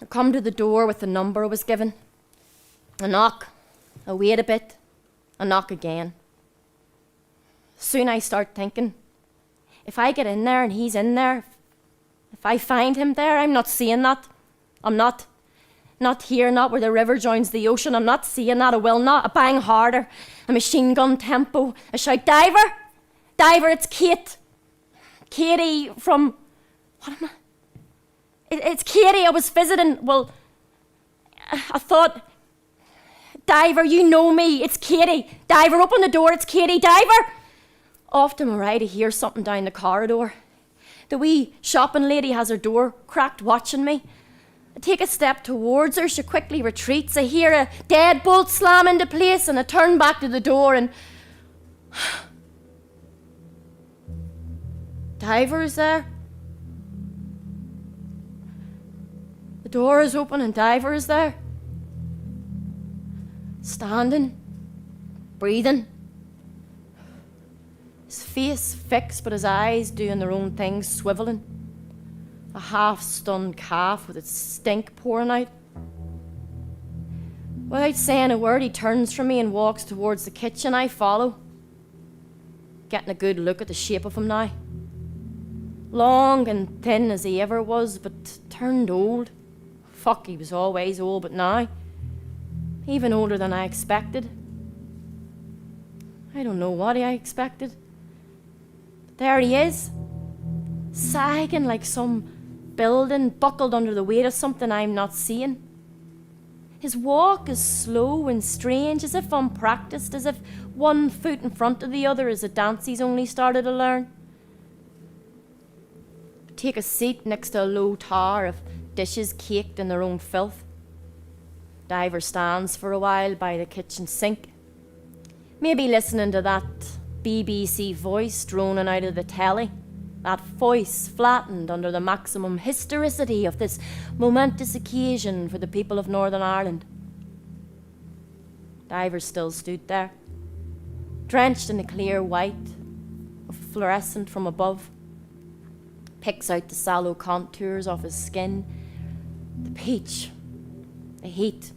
I come to the door with the number I was given. A knock. I wait a bit. A knock again. Soon I start thinking, if I get in there and he's in there, if I find him there, I'm not seeing that. I'm not. Not here, not where the river joins the ocean. I'm not seeing that. I will not. I bang harder. A machine gun tempo. I shout, Diver! Diver, it's Kate. Katie from... What am I? It's Katie. I was visiting. Well, I thought... Diver, you know me. It's Katie. Diver, open the door. It's Katie. Diver! Off to my right, I hear something down the corridor. The wee shopping lady has her door cracked, watching me. I take a step towards her. She quickly retreats. I hear a deadbolt slam into place, and I turn back to the door and... Diver is there. The door is open and Diver is there. Standing, breathing. His face fixed, but his eyes doing their own thing, swivelling. A half-stunned calf with its stink pouring out. Without saying a word, he turns from me and walks towards the kitchen. I follow, getting a good look at the shape of him now. Long and thin as he ever was, but turned old. Fuck, he was always old, but now, even older than I expected. I don't know what I expected. But there he is, sagging like some building, buckled under the weight of something I'm not seeing. His walk is slow and strange, as if unpracticed, as if one foot in front of the other is a dance he's only started to learn. Take a seat next to a low tower of dishes caked in their own filth. Diver stands for a while by the kitchen sink, maybe listening to that BBC voice droning out of the telly, that voice flattened under the maximum historicity of this momentous occasion for the people of Northern Ireland. Diver still stood there, drenched in the clear white of fluorescent from above. Picks out the sallow contours of his skin, the peach, the heat.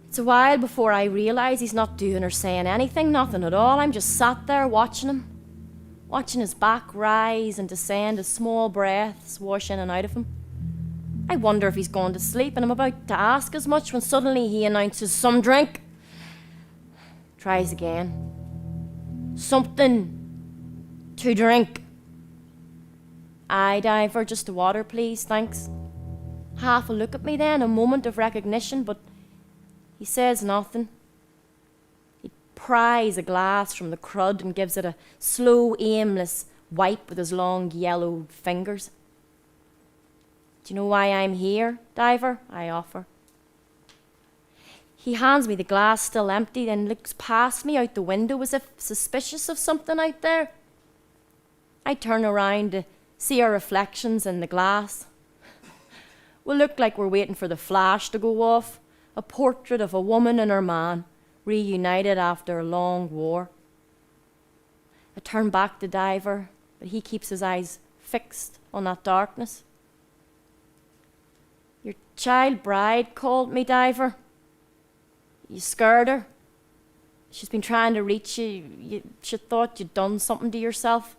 It's a while before I realise he's not doing or saying anything, nothing at all. I'm just sat there watching him, watching his back rise and descend as small breaths wash in and out of him. I wonder if he's gone to sleep, and I'm about to ask as much when suddenly he announces, some drink. Tries again. Something to drink. Aye, Diver, just the water, please, thanks. Half a look at me then, a moment of recognition, but he says nothing. He pries a glass from the crud and gives it a slow, aimless wipe with his long, yellowed fingers. Do you know why I'm here, Diver? I offer. He hands me the glass still empty, then looks past me out the window as if suspicious of something out there. I turn around to see our reflections in the glass. We look like we're waiting for the flash to go off. A portrait of a woman and her man, reunited after a long war. I turn back to Diver, but he keeps his eyes fixed on that darkness. Your child bride called me, Diver. You scared her. She's been trying to reach you. She thought you'd done something to yourself.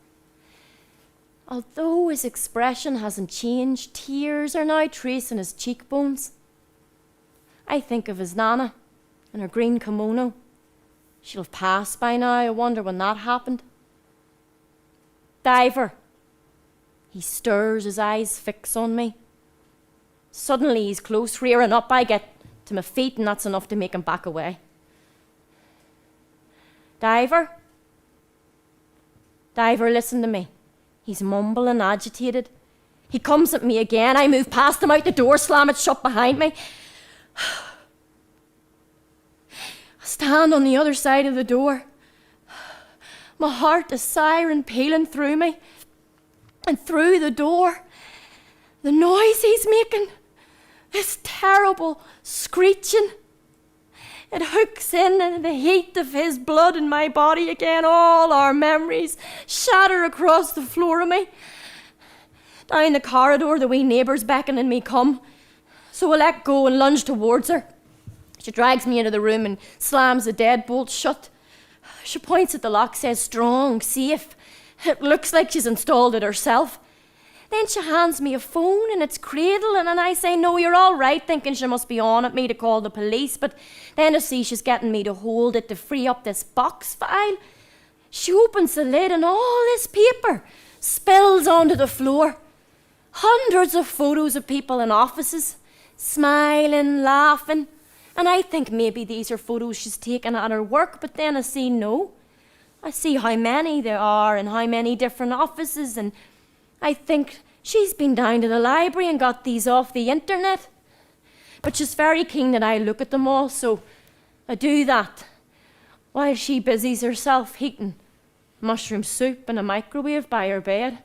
Although his expression hasn't changed, tears are now tracing his cheekbones. I think of his Nana in her green kimono. She'll have passed by now. I wonder when that happened. Diver. He stirs, his eyes fix on me. Suddenly he's close, rearing up. I get to my feet and that's enough to make him back away. Diver? Diver, listen to me. He's mumbling, agitated. He comes at me again. I move past him, out the door, slam it shut behind me. I stand on the other side of the door. My heart, a siren pealing through me. And through the door, the noise he's making, this terrible screeching. It hooks in the heat of his blood in my body again. All our memories shatter across the floor of me. Down the corridor, the wee neighbour's beckoning me come. So I let go and lunge towards her. She drags me into the room and slams the deadbolt shut. She points at the lock, says strong, safe. It looks like she's installed it herself. Then she hands me a phone in its cradle, and I say, no, you're all right, thinking she must be on at me to call the police. But then I see she's getting me to hold it to free up this box file. She opens the lid and all this paper spills onto the floor. Hundreds of photos of people in offices, smiling, laughing. And I think maybe these are photos she's taken at her work, but then I see no. I see how many there are and how many different offices, and I think she's been down to the library and got these off the internet. But she's very keen that I look at them all, so I do that while she busies herself heating mushroom soup in a microwave by her bed.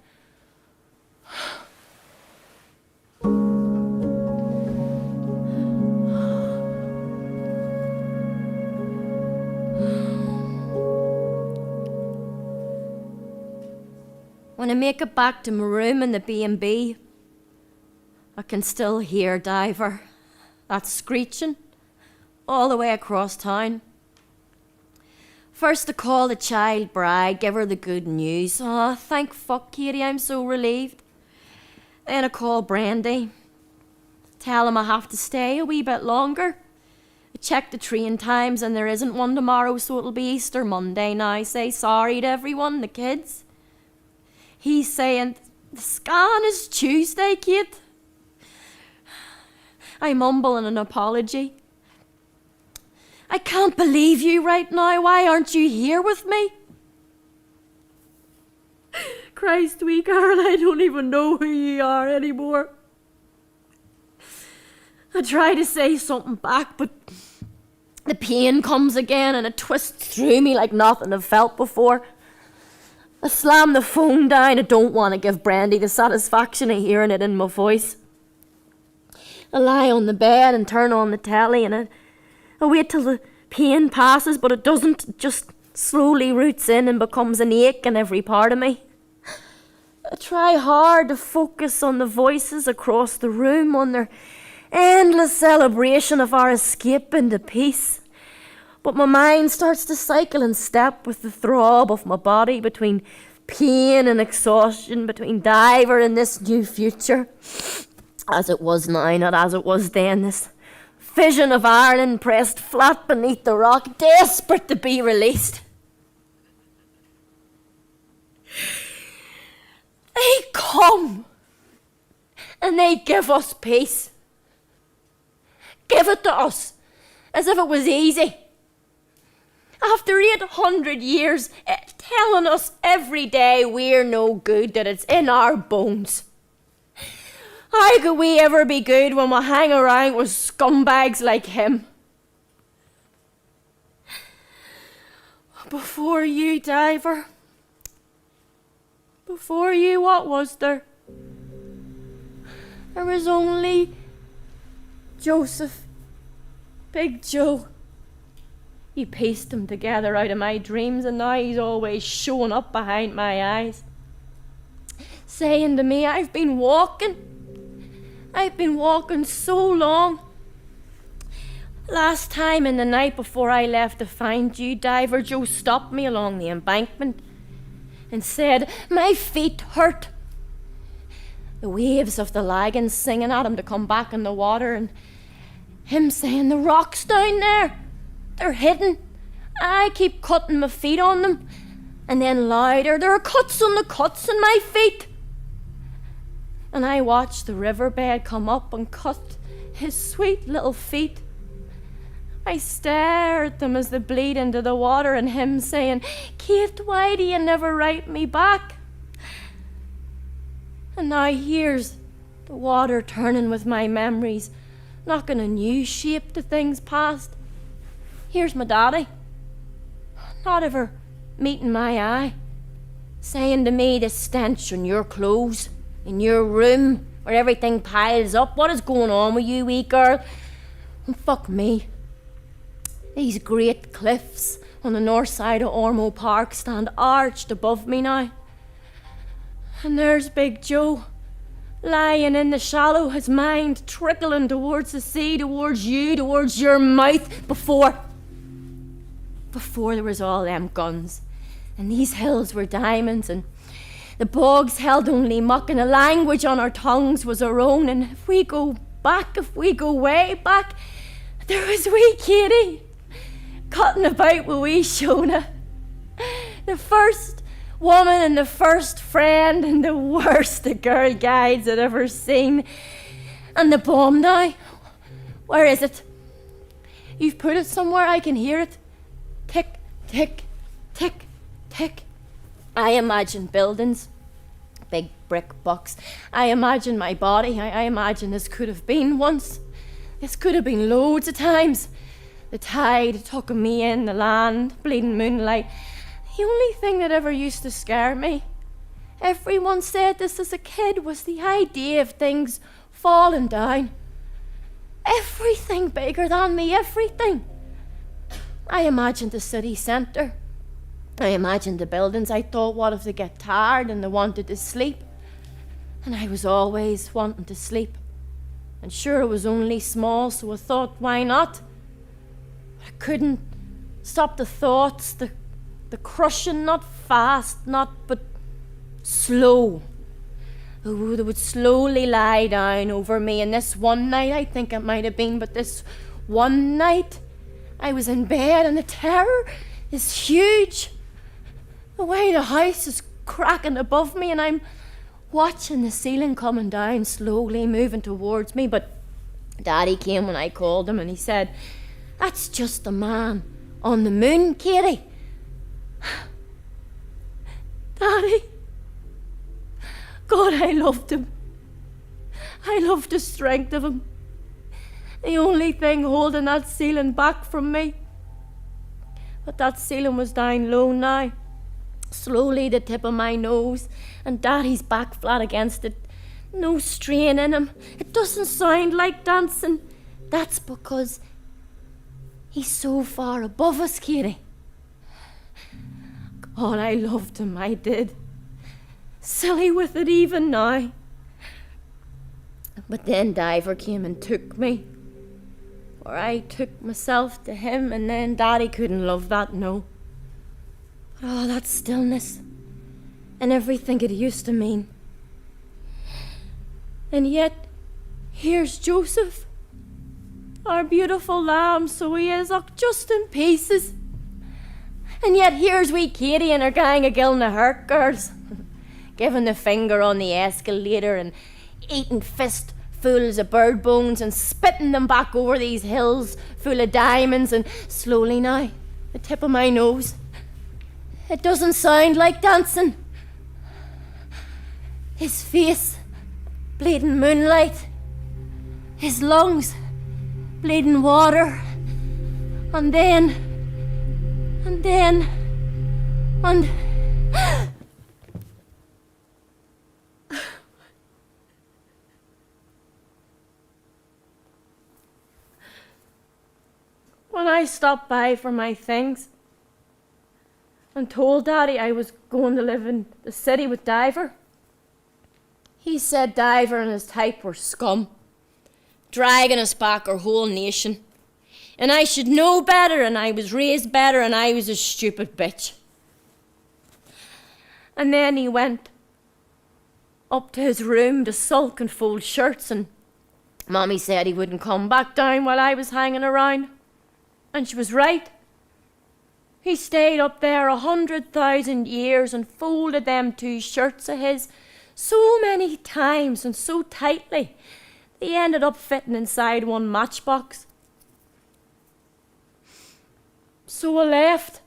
When I make it back to my room in the B&B, I can still hear Diver, that screeching, all the way across town. First I call the child bride, give her the good news. Oh, thank fuck, Katie, I'm so relieved. Then I call Brandy, tell him I have to stay a wee bit longer. I check the train times and there isn't one tomorrow, so it'll be Easter Monday now. I say sorry to everyone, the kids. He's saying, the scan is Tuesday, Kate. I mumble in an apology. I can't believe you right now. Why aren't you here with me? Christ, wee girl, I don't even know who you are anymore. I try to say something back, but the pain comes again and it twists through me like nothing I've felt before. I slam the phone down. I don't want to give Brandy the satisfaction of hearing it in my voice. I lie on the bed and turn on the telly and I wait till the pain passes, but it doesn't. It just slowly roots in and becomes an ache in every part of me. I try hard to focus on the voices across the room, on their endless celebration of our escape into peace. But my mind starts to cycle in step with the throb of my body, between pain and exhaustion, between Diver and this new future. As it was now, not as it was then, this vision of Ireland pressed flat beneath the rock, desperate to be released. They come and they give us peace. Give it to us as if it was easy. After 800 years, telling us every day we're no good, that it's in our bones. How could we ever be good when we hang around with scumbags like him? Before you, Diver, before you, what was there? There was only Joseph, Big Joe. You pieced him together out of my dreams, and now he's always showing up behind my eyes, saying to me, I've been walking so long. Last time in the night before I left to find you, Diver, Joe stopped me along the embankment and said, my feet hurt. The waves of the lagoon singing at him to come back in the water, and him saying, the rocks down there, they're hidden. I keep cutting my feet on them. And then louder, there are cuts on the cuts in my feet. and I watched the riverbed come up and cut his sweet little feet. I stared at them as they bleed into the water, and him saying, "Kate, why do you never write me back?" And now here's the water turning with my memories, knocking a new shape to things past. Here's my daddy, not ever meeting my eye, saying to me, "The stench on your clothes, in your room, where everything piles up, what is going on with you, wee girl?" And fuck me. These great cliffs on the north side of Ormo Park stand arched above me now. And there's Big Joe, lying in the shallow, his mind trickling towards the sea, towards you, towards your mouth, before there was all them guns. And these hills were diamonds, and the bogs held only muck, and the language on our tongues was our own. And if we go way back, there was wee Katie, cutting about with wee Shona, the first woman and the first friend and the worst the girl guides had ever seen. And the bomb now, where is it? You've put it somewhere, I can hear it. Tick, tick, tick, tick. I imagine buildings, big brick box. I imagine my body. I imagine this could have been once. This could have been loads of times. The tide took me in, the land, bleeding moonlight. The only thing that ever used to scare me, everyone said this as a kid, was the idea of things falling down. Everything bigger than me, everything. I imagined the city centre. I imagined the buildings. I thought, what if they get tired and they wanted to sleep? And I was always wanting to sleep. And sure, it was only small, so I thought, why not? But I couldn't stop the thoughts, the crushing, not fast, but slow. They would slowly lie down over me. And this one night, I think it might have been, but this one night, I was in bed and the terror is huge. The way the house is cracking above me, and I'm watching the ceiling coming down slowly, moving towards me. But Daddy came when I called him, and he said, "That's just the man on the moon, Katie." Daddy, God, I loved him. I loved the strength of him. The only thing holding that ceiling back from me. But that ceiling was down low now. Slowly the tip of my nose, and Daddy's back flat against it. No strain in him. It doesn't sound like dancing. That's because he's so far above us, Katie. God, I loved him, I did. Silly with it even now. But then Diver came and took me. Or I took myself to him, and then Daddy couldn't love that, no. But oh, that stillness, and everything it used to mean. And yet, here's Joseph, our beautiful lamb, so he is, just in pieces. And yet here's wee Katie and her gang of Gilna Hurt girls, giving the finger on the escalator and eating fistfuls of bird bones and spitting them back over these hills full of diamonds. And slowly now, the tip of my nose, it doesn't sound like dancing. His face, bleeding moonlight. His lungs, bleeding water. And when I stopped by for my things and told Daddy I was going to live in the city with Diver, he said Diver and his type were scum, dragging us back our whole nation. And I should know better, and I was raised better, and I was a stupid bitch. And then he went up to his room to sulk and fold shirts, and Mommy said he wouldn't come back down while I was hanging around. And she was right. He stayed up there 100,000 years and folded them 2 shirts of his so many times and so tightly, they ended up fitting inside one matchbox. So I left.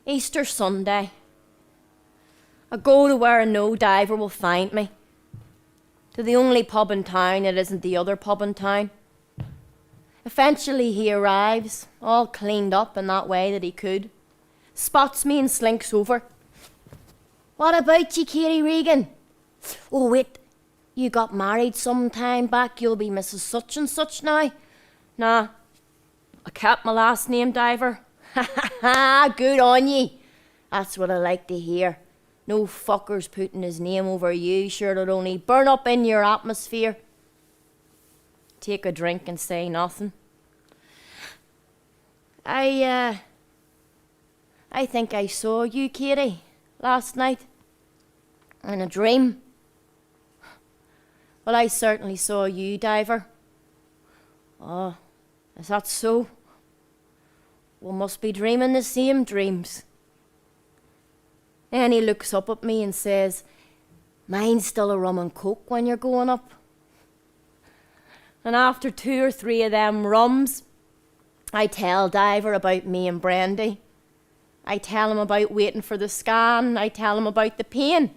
Easter Sunday. I go to where no diver will find me. To the only pub in town that isn't the other pub in town. Eventually he arrives, all cleaned up in that way that he could. Spots me and slinks over. What about you, Katie Regan? Oh wait, you got married some time back, you'll be Mrs. Such and Such now. Nah, I kept my last name, diver. Ha ha ha, good on ye. That's what I like to hear. No fuckers putting his name over you, sure it'll only burn up in your atmosphere. Take a drink and say nothing. I think I saw you, Katie, last night. In a dream. Well, I certainly saw you, diver. Oh, is that so? We must be dreaming the same dreams. Then he looks up at me and says, mine's still a rum and coke when you're going up. And after 2 or 3 of them rums, I tell Diver about me and Brandy. I tell him about waiting for the scan. I tell him about the pain.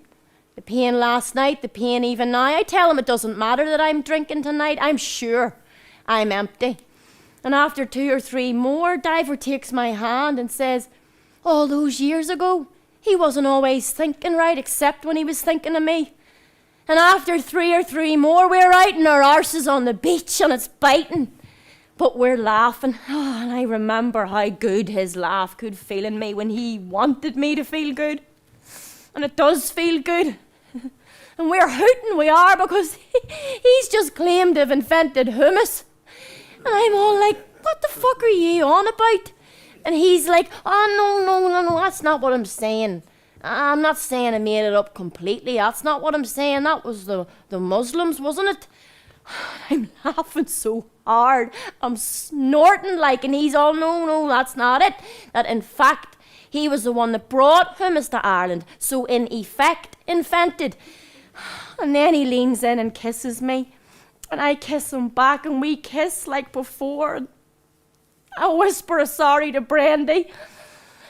The pain last night, the pain even now. I tell him it doesn't matter that I'm drinking tonight. I'm sure I'm empty. And after 2 or 3 more, Diver takes my hand and says, all those years ago, he wasn't always thinking right except when he was thinking of me. And after 3 or 3 more, we're out in our arses on the beach and it's biting. But we're laughing. Oh, and I remember how good his laugh could feel in me when he wanted me to feel good. And it does feel good. And we're hooting, we are, because he's just claimed to have invented hummus. And I'm all like, what the fuck are you on about? And he's like, oh, no, that's not what I'm saying. I'm not saying I made it up completely. That's not what I'm saying. That was the Muslims, wasn't it? I'm laughing so hard. I'm snorting like, and he's all, no, that's not it. That in fact, he was the one that brought hummus to Ireland. So in effect, invented. And then he leans in and kisses me. And I kiss him back and we kiss like before. I whisper a sorry to Brandy.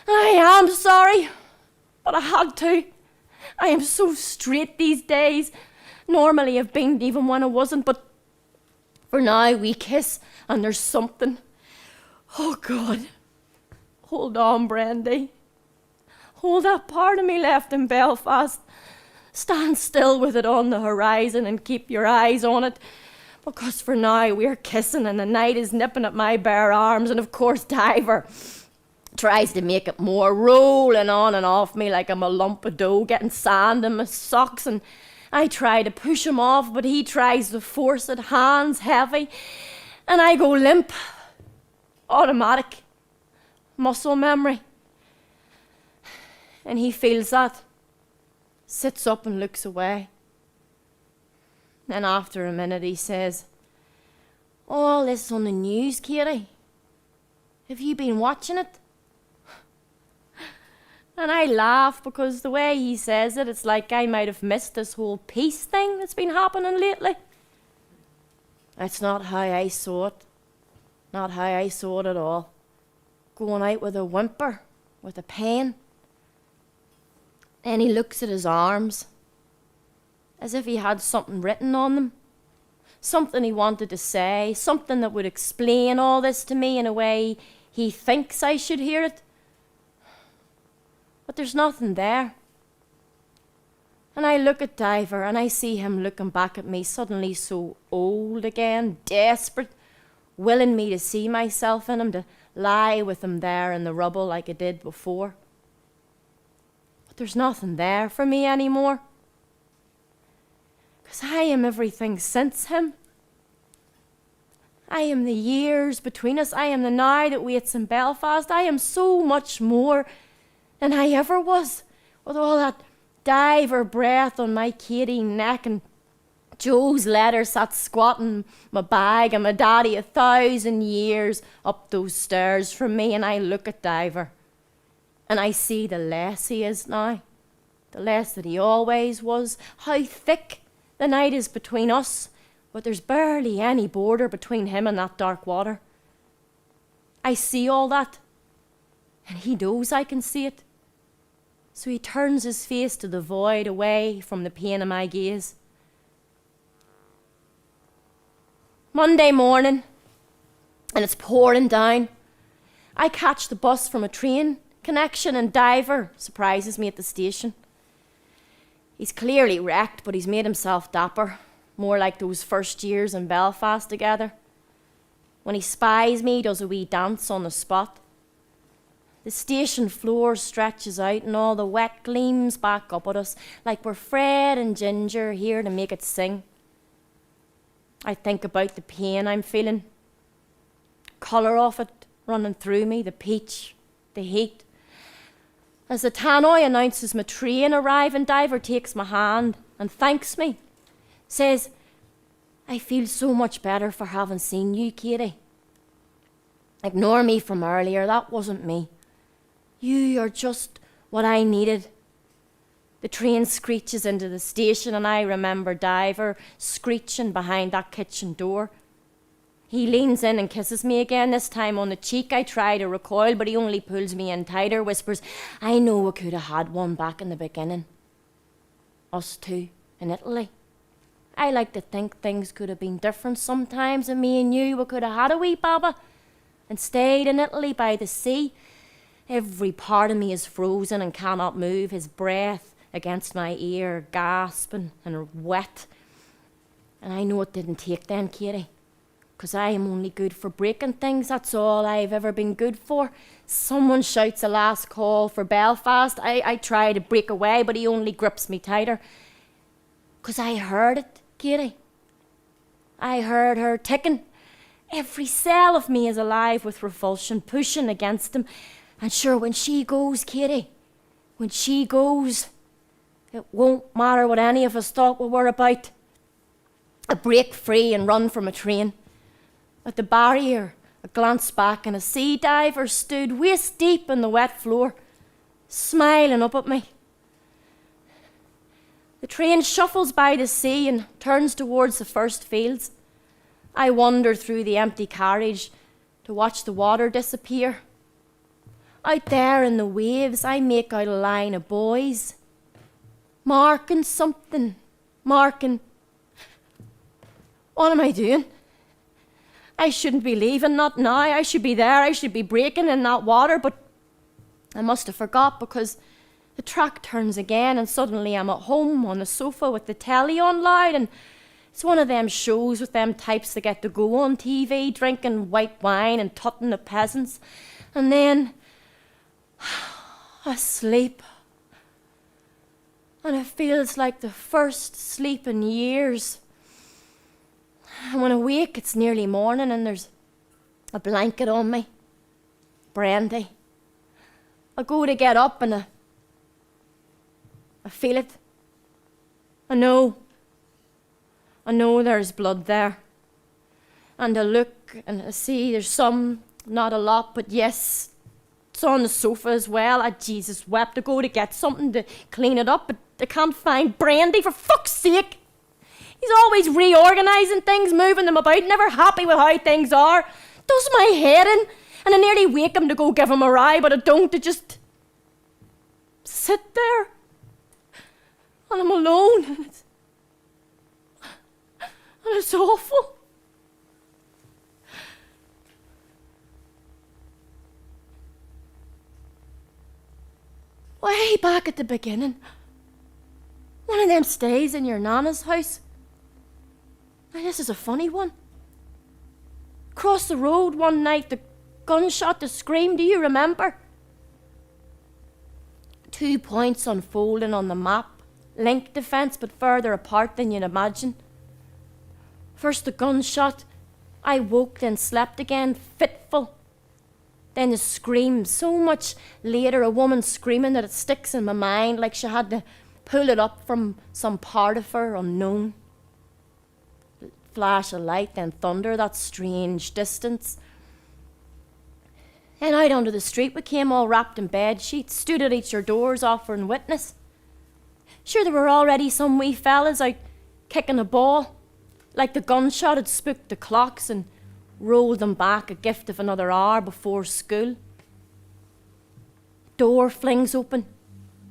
I am sorry, but I had to. I am so straight these days. Normally I've been even when I wasn't, but for now we kiss and there's something. Oh God. Hold on, Brandy. Hold that part of me left in Belfast. Stand still with it on the horizon and keep your eyes on it. Because for now we're kissing and the night is nipping at my bare arms, and of course Diver tries to make it more, rolling on and off me like I'm a lump of dough, getting sand in my socks, and I try to push him off, but he tries to force it, hands heavy, and I go limp. Automatic. Muscle memory. And he feels that, sits up and looks away. Then after a minute he says, all this on the news, Katie. Have you been watching it? And I laugh because the way he says it, it's like I might have missed this whole peace thing that's been happening lately. That's not how I saw it. Not how I saw it at all. Going out with a whimper, with a pain. Then he looks at his arms, as if he had something written on them. Something he wanted to say, something that would explain all this to me in a way he thinks I should hear it. But there's nothing there. And I look at Diver and I see him looking back at me, suddenly so old again, desperate, willing me to see myself in him, to lie with him there in the rubble like I did before. But there's nothing there for me anymore. Because I am everything since him. I am the years between us. I am the now that waits in Belfast. I am so much more than I ever was. With all that Diver breath on my Katie neck and Joe's letter sat squatting my bag and my daddy 1,000 years up those stairs from me, and I look at Diver and I see the less he is now, the less that he always was, how thick the night is between us, but there's barely any border between him and that dark water. I see all that, and he knows I can see it. So he turns his face to the void, away from the pain of my gaze. Monday morning, and it's pouring down. I catch the bus from a train connection, and Diver surprises me at the station. He's clearly wrecked, but he's made himself dapper, more like those first years in Belfast together. When he spies me, he does a wee dance on the spot. The station floor stretches out and all the wet gleams back up at us like we're Fred and Ginger here to make it sing. I think about the pain I'm feeling. Colour of it running through me, the peach, the heat. As the tannoy announces my train arriving, Diver takes my hand and thanks me. Says, I feel so much better for having seen you, Katie. Ignore me from earlier, that wasn't me. You are just what I needed. The train screeches into the station and I remember Diver screeching behind that kitchen door. He leans in and kisses me again, this time on the cheek. I try to recoil, but he only pulls me in tighter, whispers, I know we could have had one back in the beginning. Us two, in Italy. I like to think things could have been different sometimes, and me and you, we could have had a wee baba and stayed in Italy by the sea. Every part of me is frozen and cannot move, his breath against my ear, gasping and wet. And I know it didn't take then, Katie, 'cause I am only good for breaking things. That's all I've ever been good for. Someone shouts a last call for Belfast. I try to break away, but he only grips me tighter. 'Cause I heard it, Katie. I heard her ticking. Every cell of me is alive with revulsion, pushing against him. And sure, when she goes, Katie, when she goes, it won't matter what any of us thought we were about. I break free and run from a train. At the barrier, I glance back and a sea diver stood waist deep in the wet floor, smiling up at me. The train shuffles by the sea and turns towards the first fields. I wander through the empty carriage to watch the water disappear. Out there in the waves, I make out a line of boys, marking something, marking. What am I doing? I shouldn't be leaving, not now. I should be there, I should be breaking in that water, but I must have forgot because the track turns again and suddenly I'm at home on the sofa with the telly on loud, and it's one of them shows with them types that get to go on TV drinking white wine and tutting the peasants. And then asleep. And it feels like the first sleep in years. And when I wake, it's nearly morning and there's a blanket on me. Brandy. I go to get up and I feel it. I know there's blood there. And I look and I see there's some, not a lot, but yes, it's on the sofa as well. I Jesus wept. I go to get something to clean it up, but I can't find brandy, for fuck's sake. He's always reorganising things, moving them about, never happy with how things are. Does my head in, and I nearly wake him to go give him a ride, but I don't. I just sit there, and I'm alone, and it's awful. Way back at the beginning, one of them stays in your nana's house. Now this is a funny one. Across the road one night, the gunshot, the scream, do you remember? 2 points unfolding on the map, linked the fence but further apart than you'd imagine. First the gunshot, I woke then slept again, fitful. Then the scream, so much later, a woman screaming that it sticks in my mind like she had to pull it up from some part of her unknown. flash of light, then thunder, that strange distance. And out onto the street we came, all wrapped in bed sheets, stood at each our doors offering witness. Sure, there were already some wee fellas out kicking a ball, like the gunshot had spooked the clocks and rolled them back a gift of another hour before school. Door flings open,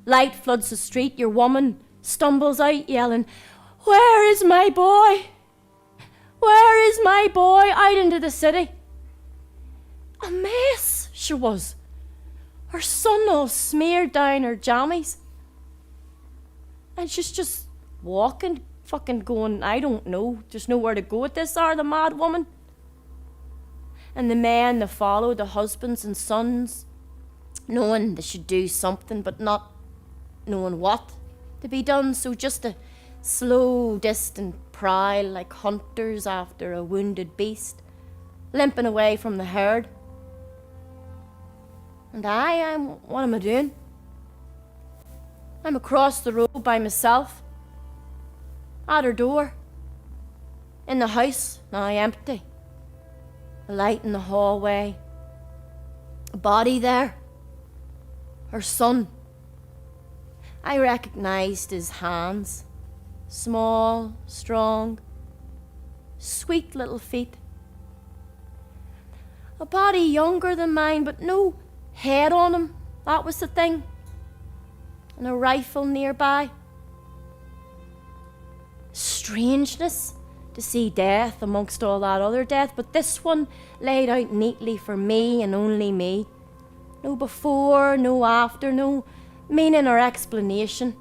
light floods the street, your woman stumbles out yelling, "Where is my boy? Where is my boy?" out into the city. A mess she was, her son all smeared down her jammies. And she's just walking, fucking going, I don't know, there's nowhere to go with this hour, the mad woman. And the men that follow, the husbands and sons, knowing they should do something but not knowing what to be done, so just a slow, distant prowl like hunters after a wounded beast, limping away from the herd. And what am I doing? I'm across the road by myself, at her door, in the house, now empty. A light in the hallway, a body there, her son. I recognised his hands, small, strong, sweet little feet. A body younger than mine, but no head on him, that was the thing. And a rifle nearby. Strangeness to see death amongst all that other death, but this one laid out neatly for me and only me. No before, no after, no meaning or explanation.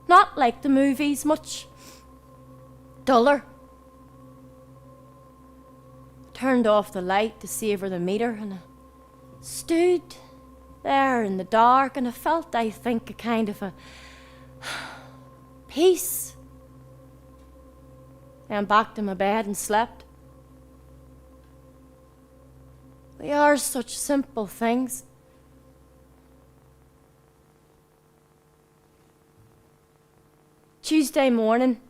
Not like the movies, much duller. Turned off the light to savour the meter and I stood there in the dark and I felt, I think, a kind of a peace. And back to my bed and slept. We are such simple things. Tuesday morning,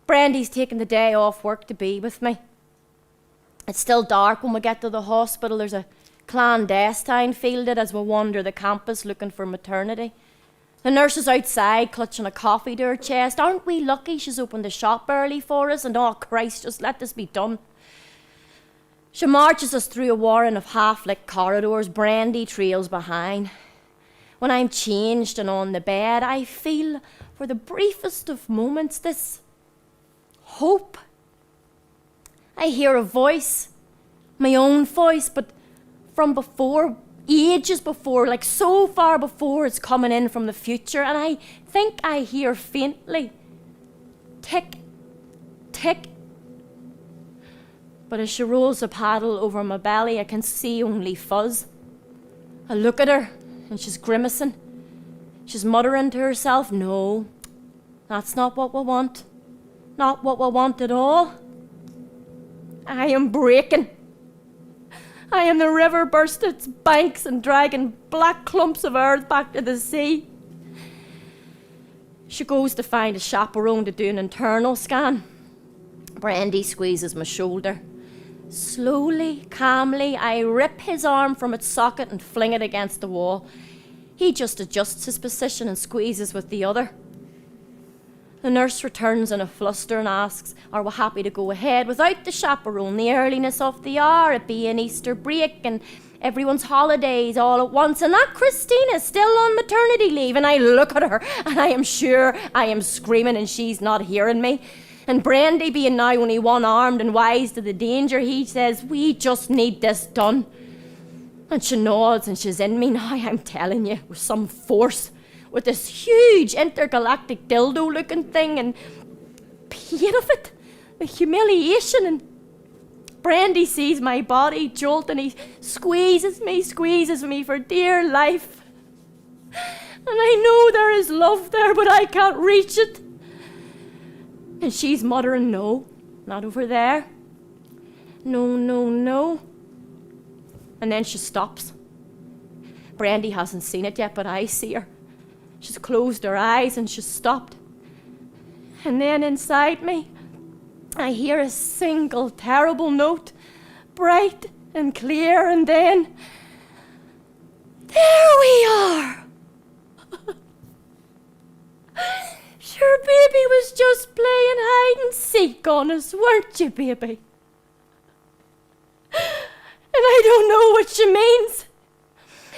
Brandy's taking the day off work to be with me. It's still dark when we get to the hospital. There's a clandestine fielded as we wander the campus looking for maternity. The nurse is outside clutching a coffee to her chest. Aren't we lucky she's opened the shop early for us? And oh Christ, just let this be done. She marches us through a warren of half-lit corridors. Brandy trails behind. When I'm changed and on the bed, I feel for the briefest of moments this hope. I hear a voice, my own voice, but from before, ages before, like so far before it's coming in from the future, and I think I hear faintly, tick, tick. But as she rolls a paddle over my belly, I can see only fuzz. I look at her, and she's grimacing. She's muttering to herself, no, that's not what we want. Not what we want at all. I am breaking. I am the river burst its banks and dragging black clumps of earth back to the sea. She goes to find a chaperone to do an internal scan. Brandy squeezes my shoulder. Slowly, calmly, I rip his arm from its socket and fling it against the wall. He just adjusts his position and squeezes with the other. The nurse returns in a fluster and asks, are we happy to go ahead without the chaperone, the earliness of the hour, it being Easter break and everyone's holidays all at once, and that Christina's still on maternity leave. And I look at her and I am sure I am screaming and she's not hearing me. And Brandy, being now only one-armed and wise to the danger, he says, we just need this done. And she nods and she's in me now, I'm telling you, with some force. With this huge intergalactic dildo-looking thing and pain of it, the humiliation. And Brandy sees my body jolt and he squeezes me for dear life. And I know there is love there, but I can't reach it. And she's muttering, no, not over there. No, no, no. And then she stops. Brandy hasn't seen it yet, but I see her. She's closed her eyes and she's stopped. And then inside me, I hear a single terrible note, bright and clear, and then there we are. Sure, baby was just playing hide and seek on us, weren't you, baby? And I don't know what she means.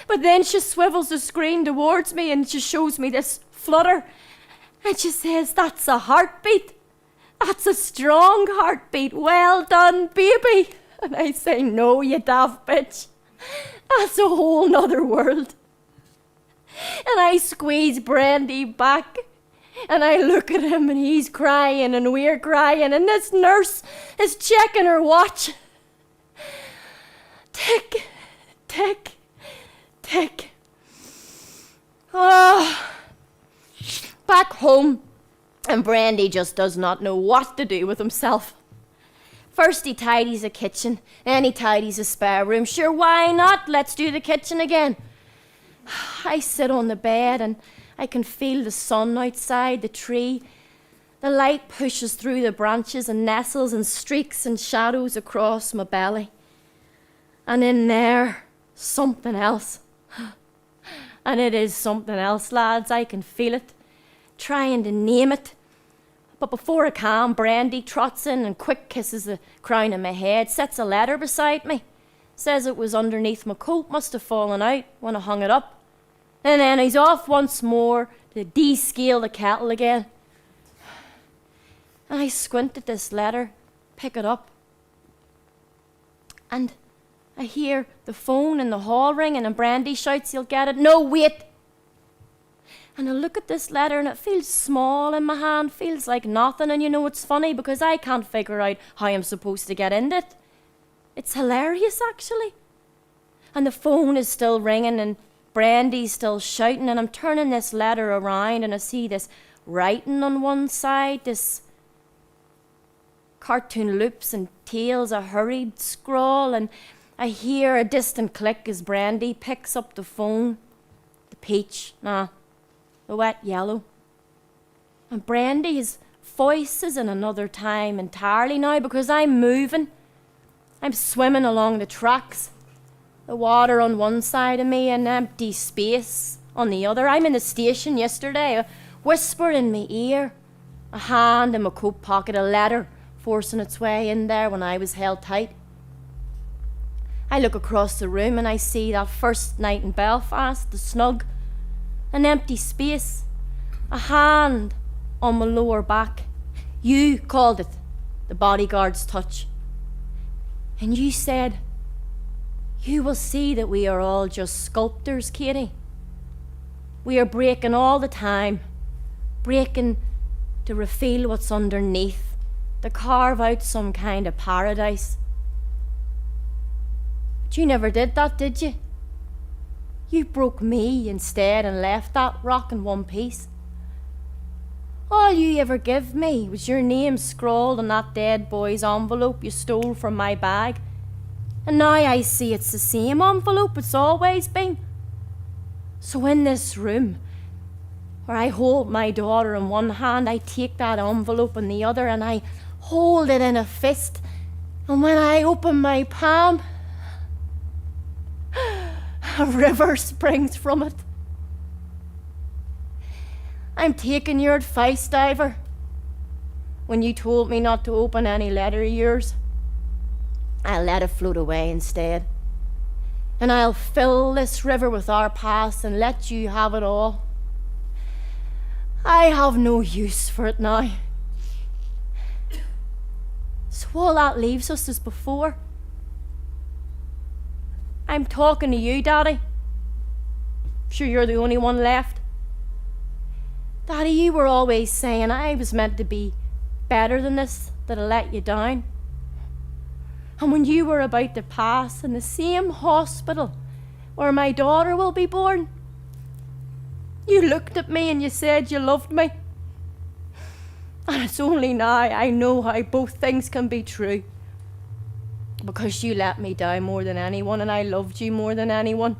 But then she swivels the screen towards me and she shows me this flutter. And she says, "That's a heartbeat. That's a strong heartbeat. Well done, baby." And I say, "No, you daft bitch. That's a whole nother world." And I squeeze Brandy back. And I look at him and he's crying and we're crying. And this nurse is checking her watch. Tick, tick, tick. Back home, and Brandy just does not know what to do with himself. First he tidies the kitchen, then he tidies the spare room. Sure, why not? Let's do the kitchen again. I sit on the bed and I can feel the sun outside the tree. The light pushes through the branches and nestles and streaks and shadows across my belly. And in there, something else. And it is something else, lads. I can feel it, trying to name it. But before I can, Brandy trots in and quick kisses the crown of my head, sets a letter beside me, says it was underneath my coat, must have fallen out when I hung it up. And then he's off once more to descale the kettle again. I squint at this letter, pick it up, and I hear the phone in the hall ringing and Brandy shouts, "You'll get it." "No, wait." And I look at this letter and it feels small in my hand, feels like nothing. And you know, it's funny because I can't figure out how I'm supposed to get into it. It's hilarious, actually. And the phone is still ringing and Brandy's still shouting, and I'm turning this letter around and I see this writing on one side, this cartoon loops and tails, a hurried scrawl, and I hear a distant click as Brandy picks up the phone. The peach, the wet yellow. And Brandy's voice is in another time entirely now because I'm moving. I'm swimming along the tracks. The water on one side of me and empty space on the other. I'm in the station yesterday, a whisper in my ear, a hand in my coat pocket, a letter forcing its way in there when I was held tight. I look across the room and I see that first night in Belfast, the snug, an empty space, a hand on my lower back. You called it the bodyguard's touch. And you said, "You will see that we are all just sculptors, Katie. We are breaking all the time, breaking to reveal what's underneath, to carve out some kind of paradise." But you never did that, did you? You broke me instead and left that rock in one piece. All you ever give me was your name scrawled on that dead boy's envelope you stole from my bag. And now I see it's the same envelope it's always been. So in this room, where I hold my daughter in one hand, I take that envelope in the other and I hold it in a fist. And when I open my palm, a river springs from it. I'm taking your advice, Diver, when you told me not to open any letter of yours. I'll let it float away instead. And I'll fill this river with our past and let you have it all. I have no use for it now. So all that leaves us as before. I'm talking to you, Daddy. Sure, you're the only one left. Daddy, you were always saying I was meant to be better than this, that I let you down. And when you were about to pass in the same hospital where my daughter will be born, you looked at me and you said you loved me. And it's only now I know how both things can be true. Because you let me down more than anyone and I loved you more than anyone.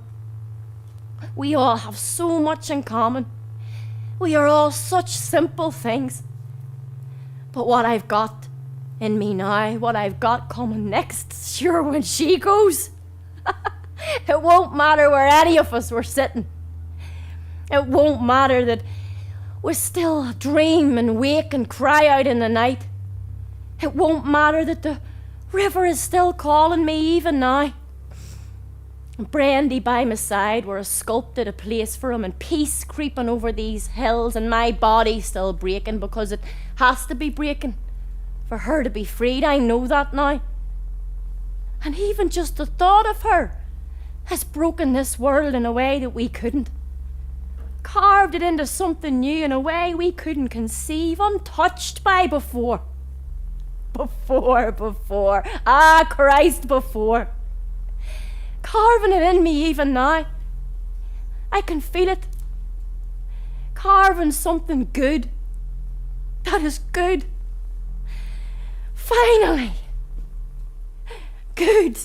We all have so much in common. We are all such simple things. But what I've got in me now what I've got coming next, sure, when she goes. It won't matter where any of us were sitting. It won't matter that we still dream and wake and cry out in the night. It won't matter that the river is still calling me even now. Brandy by my side where I sculpted a place for him, and peace creeping over these hills, and my body still breaking because it has to be breaking for her to be freed. I know that now. And even just the thought of her has broken this world in a way that we couldn't. Carved it into something new in a way we couldn't conceive, untouched by before. Before. Ah, Christ, before. Carving it in me even now. I can feel it. Carving something good. That is good. Finally. Good.